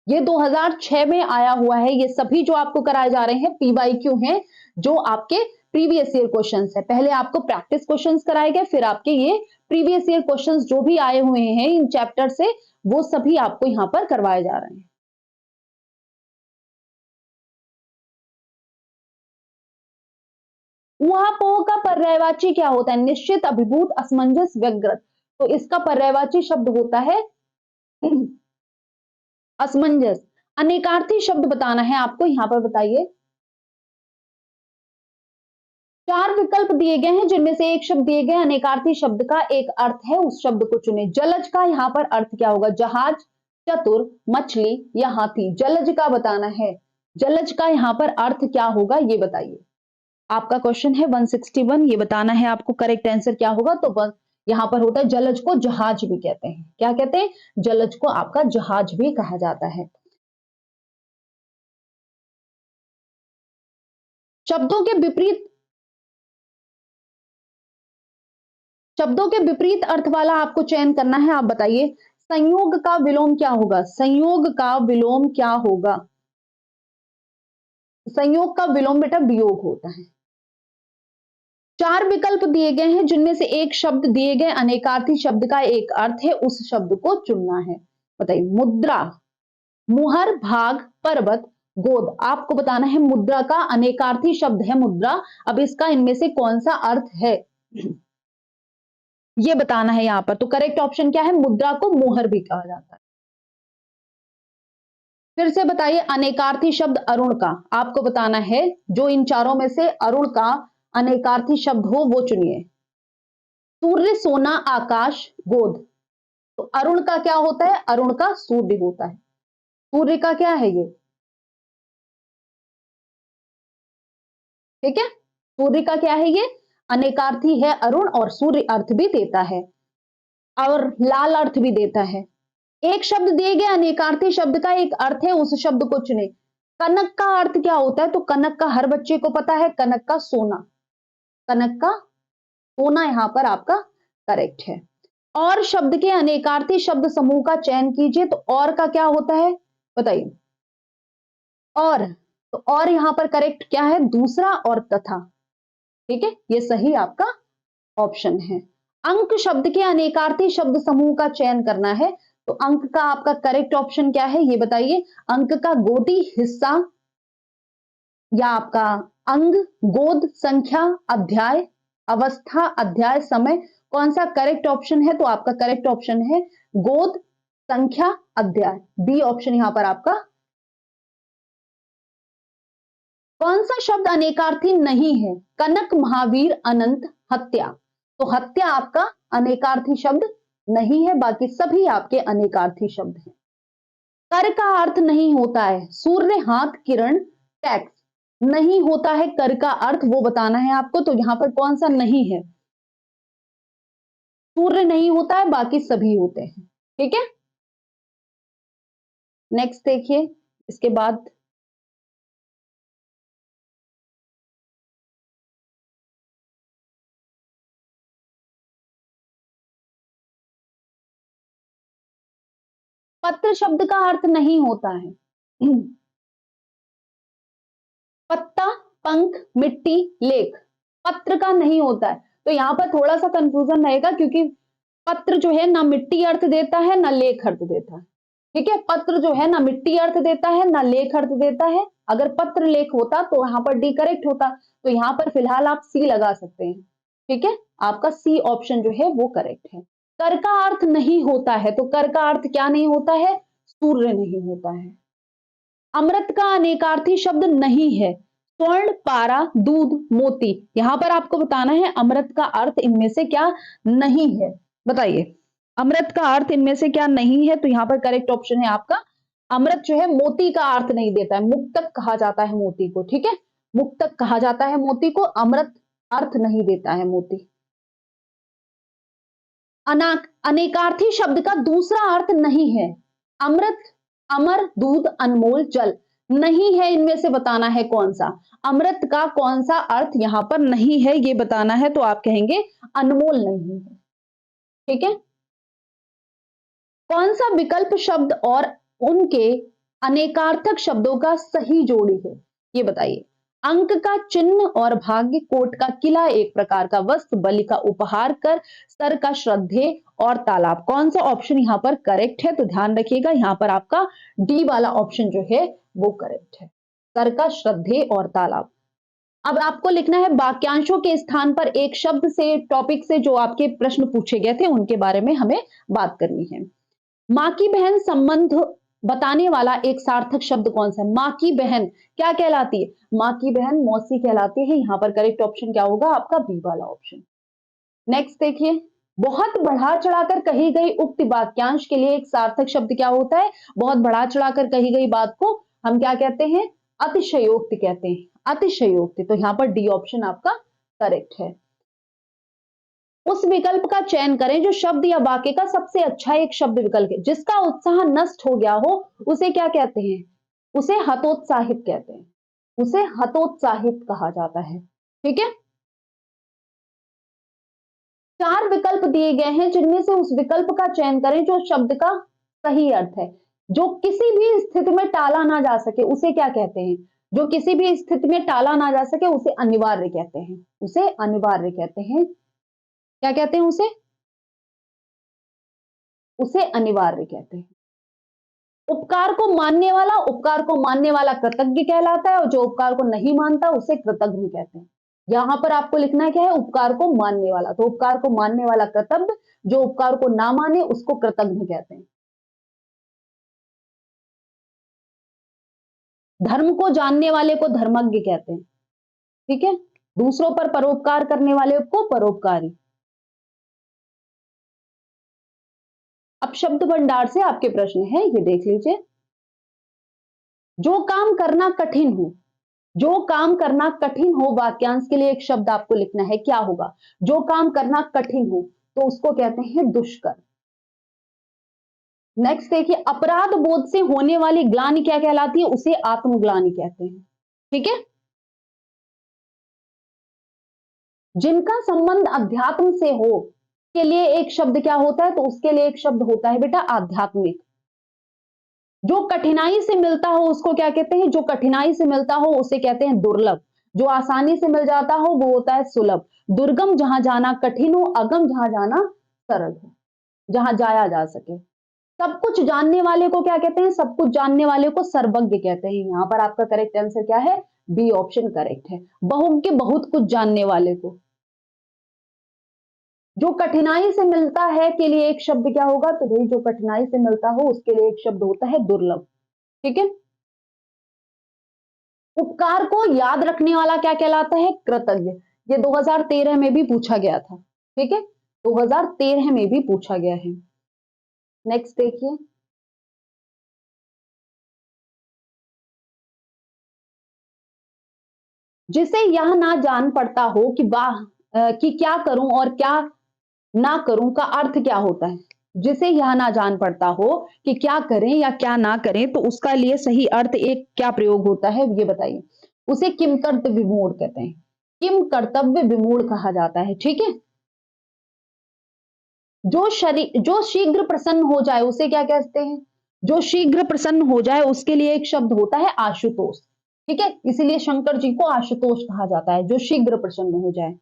ये 2006 में आया हुआ है। ये सभी जो आपको कराए जा रहे हैं पीवाईक्यू हैं, जो आपके प्रीवियस ईयर क्वेश्चंस है। पहले आपको प्रैक्टिस क्वेश्चंस कराए गए, फिर आपके ये प्रीवियस ईयर क्वेश्चंस जो भी आए हुए हैं इन चैप्टर से, वो सभी आपको यहां पर करवाए जा रहे हैं। ऊहापोह का पर्यायवाची क्या होता है? निश्चित, अभिभूत, असमंजस, व्यग्रत। तो इसका पर्यायवाची शब्द होता है असमंजस। अनेकार्थी शब्द बताना है आपको, यहां पर बताइए। 4 विकल्प दिए गए हैं, जिनमें से एक शब्द दिए गए अनेकार्थी शब्द का एक अर्थ है, उस शब्द को चुने। जलज का यहां पर अर्थ क्या होगा? जहाज, चतुर, मछली या हाथी। जलज का बताना है। जलज का यहां पर अर्थ क्या होगा ये बताइए। आपका क्वेश्चन है 161, ये बताना है आपको करेक्ट आंसर क्या होगा। तो यहां पर होता है जलज को जहाज भी कहते हैं। क्या कहते हैं? जलज को आपका जहाज भी कहा जाता है। शब्दों के विपरीत अर्थ वाला आपको चयन करना है। आप बताइए, संयोग का विलोम क्या होगा? संयोग का विलोम क्या होगा? संयोग का विलोम बेटा वियोग होता है। 4 विकल्प दिए गए हैं, जिनमें से एक शब्द दिए गए अनेकार्थी शब्द का एक अर्थ है, उस शब्द को चुनना है। बताइए, मुद्रा, मुहर, भाग, पर्वत, गोद। आपको बताना है मुद्रा का अनेकार्थी शब्द है मुद्रा। अब इसका इनमें से कौन सा अर्थ है ये बताना है यहां पर। तो करेक्ट ऑप्शन क्या है? मुद्रा को मुहर भी कहा जाता है। फिर से बताइए, अनेकार्थी शब्द अरुण का आपको बताना है। जो इन चारों में से अरुण का अनेकार्थी शब्द हो वो चुनिए। सूर्य, सोना, आकाश, गोद। तो अरुण का क्या होता है? अरुण का सूर्य होता है। सूर्य का क्या है ये? ठीक है, सूर्य का क्या है ये? अनेकार्थी है अरुण, और सूर्य अर्थ भी देता है और लाल अर्थ भी देता है। एक शब्द दिए गए अनेकार्थी शब्द का एक अर्थ है, उस शब्द को चुने। कनक का अर्थ क्या होता है? तो कनक का हर बच्चे को पता है, कनक का सोना। कनक का सोना यहां पर आपका करेक्ट है। और शब्द के अनेकार्थी शब्द समूह का चयन कीजिए। तो और का क्या होता है बताइए? और, तो और यहां पर करेक्ट क्या है? दूसरा और तथा। ठीक है, ये सही आपका ऑप्शन है। अंक शब्द के अनेकार्थी शब्द समूह का चयन करना है। तो अंक का आपका करेक्ट ऑप्शन क्या है ये बताइए। अंक का गोदी, हिस्सा, या आपका अंग, गोद, संख्या, अध्याय, अवस्था, अध्याय, समय। कौन सा करेक्ट ऑप्शन है? तो आपका करेक्ट ऑप्शन है गोद, संख्या, अध्याय, बी ऑप्शन यहां पर आपका। कौन सा शब्द अनेकार्थी नहीं है? कनक, महावीर, अनंत, हत्या। तो हत्या आपका अनेकार्थी शब्द नहीं है, बाकी सभी आपके अनेकार्थी शब्द हैं। कर का अर्थ नहीं होता है सूर्य, हाथ, किरण, टैक्स। नहीं होता है कर का अर्थ, वो बताना है आपको। तो यहां पर कौन सा नहीं है? सूर्य नहीं होता है, बाकी सभी होते हैं। ठीक है, नेक्स्ट देखिए इसके बाद। पत्र शब्द का अर्थ नहीं होता है पत्ता, पंख, मिट्टी, लेख। पत्र का नहीं होता है, तो यहां पर थोड़ा सा कंफ्यूजन रहेगा, क्योंकि पत्र जो है ना मिट्टी अर्थ देता है ना लेख अर्थ देता है। ठीक है, पत्र जो है ना मिट्टी अर्थ देता है ना लेख अर्थ देता है। अगर पत्र लेख होता तो यहां पर डी करेक्ट होता, तो यहां पर फिलहाल आप सी लगा सकते हैं। ठीक है, आपका सी ऑप्शन जो है वो करेक्ट है। कर का अर्थ नहीं होता है, तो कर का अर्थ क्या नहीं होता है? सूर्य नहीं होता है। अमृत का अनेकार्थी शब्द नहीं है। स्वर्ण, पारा, दूध, मोती। यहां पर आपको बताना है अमृत का अर्थ इनमें से क्या नहीं है, बताइए। अमृत का अर्थ इनमें से क्या नहीं है? तो यहां पर करेक्ट ऑप्शन है आपका अमृत जो है मोती का अर्थ नहीं देता है, मुक्तक कहा जाता है मोती को। ठीक है, मुक्तक कहा जाता है मोती को, अमृत अर्थ नहीं देता है मोती। अनेकार्थी शब्द का दूसरा अर्थ नहीं है। अमृत, अमर, दूध, अनमोल, जल। नहीं है, इनमें से बताना है कौन सा। अमृत का कौन सा अर्थ यहां पर नहीं है ये बताना है, तो आप कहेंगे अनमोल नहीं है। ठीक है, कौन सा विकल्प शब्द और उनके अनेकार्थक शब्दों का सही जोड़ी है, ये बताइए। अंक का चिन्ह और भाग्य, कोट का किला, एक प्रकार का वस्त्र, बलि का उपहार कर, सर का श्रद्धे और तालाब। कौन सा ऑप्शन यहां पर करेक्ट है? तो ध्यान रखिएगा यहां पर आपका डी वाला ऑप्शन जो है वो करेक्ट है, सर का श्रद्धे और तालाब। अब आपको लिखना है वाक्यांशों के स्थान पर एक शब्द से, टॉपिक से जो आपके प्रश्न पूछे गए थे उनके बारे में हमें बात करनी है। मां की बहन संबंध बताने वाला एक सार्थक शब्द कौन सा है? मां की बहन क्या कहलाती है? मां की बहन मौसी कहलाती है। यहां पर करेक्ट ऑप्शन क्या होगा आपका? बी वाला ऑप्शन। नेक्स्ट देखिए, बहुत बढ़ा चढ़ाकर कही गई उक्त वाक्यांश के लिए एक सार्थक शब्द क्या होता है? बहुत बढ़ा चढ़ाकर कही गई बात को हम क्या कहते हैं? अतिशयोक्ति कहते हैं, अतिशयोक्ति। तो यहां पर डी ऑप्शन आपका करेक्ट है। उस विकल्प का चयन करें जो शब्द या वाक्य का सबसे अच्छा एक शब्द विकल्प है। जिसका उत्साह नष्ट हो गया हो उसे क्या कहते हैं? उसे हतोत्साहित कहते हैं, उसे हतोत्साहित कहा जाता है। ठीक है, चार विकल्प दिए गए हैं जिनमें से उस विकल्प का चयन करें जो शब्द का सही अर्थ है। जो किसी भी स्थिति में टाला ना जा सके उसे क्या कहते हैं? जो किसी भी स्थिति में टाला ना जा सके उसे अनिवार्य कहते हैं, उसे अनिवार्य कहते हैं। क्या कहते हैं उसे? उसे अनिवार्य कहते हैं। उपकार को मानने वाला, उपकार को मानने वाला कृतज्ञ कहलाता है, और जो उपकार को नहीं मानता उसे कृतज्ञ कहते हैं। यहां पर आपको लिखना क्या है? उपकार को मानने वाला, तो उपकार को मानने वाला कृतज्ञ, जो उपकार को ना माने उसको कृतज्ञ कहते हैं। धर्म को जानने वाले को धर्मज्ञ कहते हैं। ठीक है, दूसरों पर परोपकार करने वाले को परोपकारी। अब शब्द भंडार से आपके प्रश्न है, ये देख लीजिए। जो काम करना कठिन हो, जो काम करना कठिन हो, वाक्यांश के लिए एक शब्द आपको लिखना है, क्या होगा? जो काम करना कठिन हो तो उसको कहते हैं दुष्कर। नेक्स्ट देखिए, अपराध बोध से होने वाली ग्लानि क्या कहलाती है? उसे आत्मग्लानि कहते हैं। ठीक है, जिनका संबंध अध्यात्म से हो के लिए एक शब्द क्या होता है? तो उसके लिए एक शब्द होता है बेटा आध्यात्मिक। जो कठिनाई से मिलता हो उसको क्या कहते हैं? जो कठिनाई से मिलता हो उसे कहते हैं दुर्लभ। जो आसानी से मिल जाता हो वो होता है सुलभ। दुर्गम जहां जाना कठिन हो, अगम जहां जाना सरल हो, जहां जाया जा सके। सब कुछ जानने वाले को क्या कहते हैं? सब कुछ जानने वाले को सर्वज्ञ कहते हैं। यहां पर आपका करेक्ट आंसर क्या है? बी ऑप्शन करेक्ट है, बहुज्ञ बहुत कुछ जानने वाले को। जो कठिनाई से मिलता है के लिए एक शब्द क्या होगा, तो भाई जो कठिनाई से मिलता हो उसके लिए एक शब्द होता है दुर्लभ। ठीक है। उपकार को याद रखने वाला क्या कहलाता है, कृतज्ञ। ये 2013 में भी पूछा गया था। ठीक है, 2013 में भी पूछा गया है। नेक्स्ट देखिए, जिसे यह ना जान पड़ता हो कि कि क्या करूं और क्या ना करूं का अर्थ क्या होता है। जिसे यह ना जान पड़ता हो कि क्या करें या क्या ना करें, तो उसका लिए सही अर्थ एक क्या प्रयोग होता है, ये बताइए। उसे किम कर्तव्य विमूढ़ कहते हैं, किम कर्तव्य विमूढ़ कहा जाता है। ठीक है। जो शीघ्र प्रसन्न हो जाए उसे क्या कहते हैं, जो शीघ्र प्रसन्न हो जाए उसके लिए एक शब्द होता है आशुतोष। ठीक है, इसीलिए शंकर जी को आशुतोष कहा जाता है, जो शीघ्र प्रसन्न हो जाए।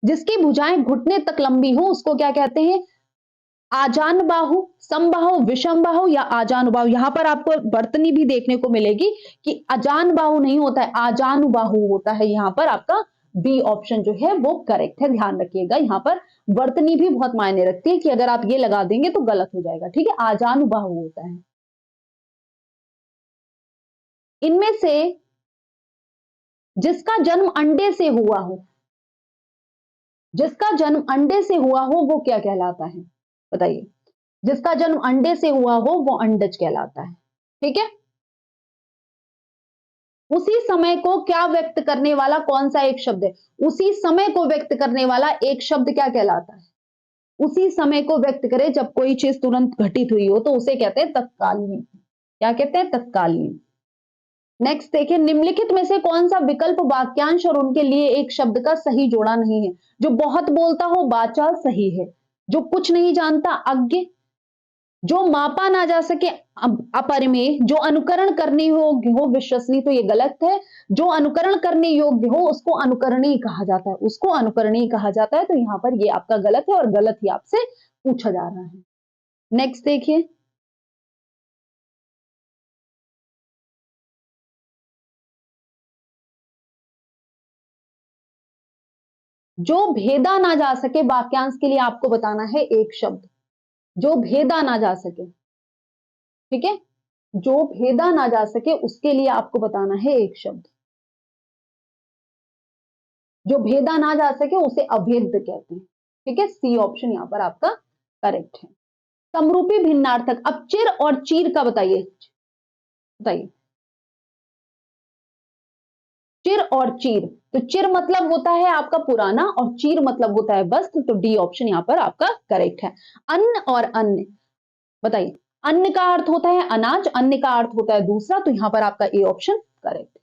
जिसकी भुजाएं घुटने तक लंबी हो उसको क्या कहते हैं, आजान बाहु, समबाहु, विषम बाहु या आजान बाहु। यहां पर आपको वर्तनी भी देखने को मिलेगी कि अजान बाहु नहीं होता है, आजान बाहु होता है। यहां पर आपका बी ऑप्शन जो है वो करेक्ट है, ध्यान रखिएगा। यहां पर वर्तनी भी बहुत मायने रखती है कि अगर आप ये लगा देंगे तो गलत हो जाएगा। ठीक है, आजान बाहु होता है। इनमें से जिसका जन्म अंडे से हुआ हो, जिसका जन्म अंडे से हुआ हो वो क्या कहलाता है, बताइए। जिसका जन्म अंडे से हुआ हो वो अंडज कहलाता है। ठीक है। उसी समय को क्या व्यक्त करने वाला कौन सा एक शब्द है, उसी समय को व्यक्त करने वाला एक शब्द क्या कहलाता है। उसी समय को व्यक्त करे, जब कोई चीज तुरंत घटित हुई हो तो उसे कहते हैं तत्कालीन। क्या कहते हैं, तत्कालीन। नेक्स्ट देखिए, निम्नलिखित में से कौन सा विकल्प वाक्यांश और उनके लिए एक शब्द का सही जोड़ा नहीं है। जो बहुत बोलता हो वाचाल सही है, जो कुछ नहीं जानता अज्ञ, जो मापा ना जा सके अपरिमेय, जो अनुकरण करने योग्य हो विश्वसनीय, तो ये गलत है। जो अनुकरण करने योग्य हो उसको अनुकरणीय कहा जाता है, उसको अनुकरणीय कहा जाता है। तो यहां पर ये आपका गलत है और गलत ही आपसे पूछा जा रहा है। नेक्स्ट देखिए, जो भेदा ना जा सके वाक्यांश के लिए आपको बताना है एक शब्द, जो भेदा ना जा सके। ठीक है, जो भेदा ना जा सके उसके लिए आपको बताना है एक शब्द। जो भेदा ना जा सके उसे अभेद्य कहते हैं। ठीक है, सी ऑप्शन यहां पर आपका करेक्ट है। समरूपी भिन्नार्थक, अब चिर और चीर का बताइए, बताइए। चिर और चीर, तो चिर मतलब होता है आपका पुराना और चीर मतलब होता है वस्त्र, तो डी ऑप्शन यहां पर आपका करेक्ट है। अन्न और अन्य, बताइए। अन्न का अर्थ होता है अनाज, अन्य का अर्थ होता है दूसरा, तो यहां पर आपका ए ऑप्शन करेक्ट है।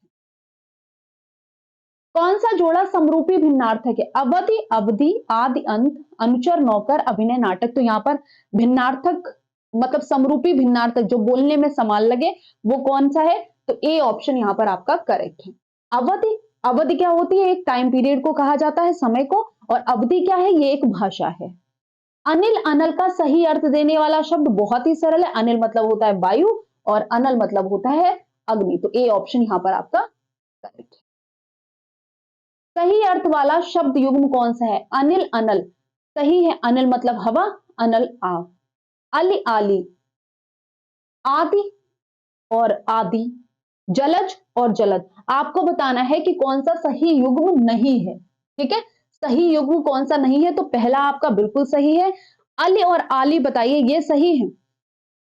कौन सा जोड़ा समरूपी भिन्नार्थक है, अवधि, अवधि, आदि, अंत, अनुचर, नौकर, अभिनय, नाटक। तो यहां पर भिन्नार्थक मतलब समरूपी भिन्नार्थक जो बोलने में समान लगे वो कौन सा है, तो ए ऑप्शन यहां पर आपका करेक्ट है। अवधि, अवधि क्या होती है, एक टाइम पीरियड को कहा जाता है, समय को। और अवधि क्या है, ये एक भाषा है। अनिल, अनल का सही अर्थ देने वाला शब्द बहुत ही सरल है। अनिल मतलब होता है वायु और अनल मतलब होता है अग्नि, तो ए ऑप्शन यहां पर आपका करेक्ट है। सही अर्थ वाला शब्द युग्म कौन सा है, अनिल, अनल। सही है, अनिल मतलब हवा, अनल आग। अली, आली, आदि और आदि, जलज और जलद। आपको बताना है कि कौन सा सही युग्म नहीं है। ठीक है, सही युग्म कौन सा नहीं है, तो पहला आपका बिल्कुल सही है। अली और आली बताइए, ये सही है।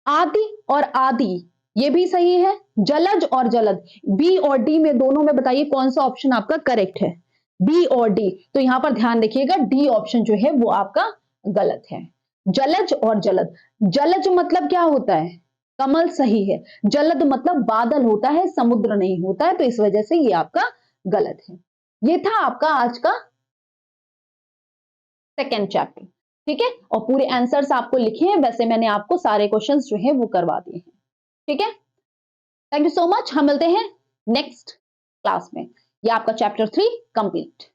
आदि और आदि ये भी सही है। जलज और जलद, बी और डी में दोनों में बताइए कौन सा ऑप्शन आपका करेक्ट है, बी और डी। तो यहां पर ध्यान रखिएगा, डी ऑप्शन जो है वो आपका गलत है। जलज और जलद, जलज मतलब क्या होता है, कमल सही है। जलद मतलब बादल होता है, समुद्र नहीं होता है, तो इस वजह से ये आपका गलत है। ये था आपका आज का सेकेंड चैप्टर। ठीक है, और पूरे आंसर्स आपको लिखे हैं, वैसे मैंने आपको सारे क्वेश्चंस जो है वो करवा दिए हैं। ठीक है, थैंक यू सो मच। हम मिलते हैं नेक्स्ट क्लास में। ये आपका चैप्टर 3 कंप्लीट।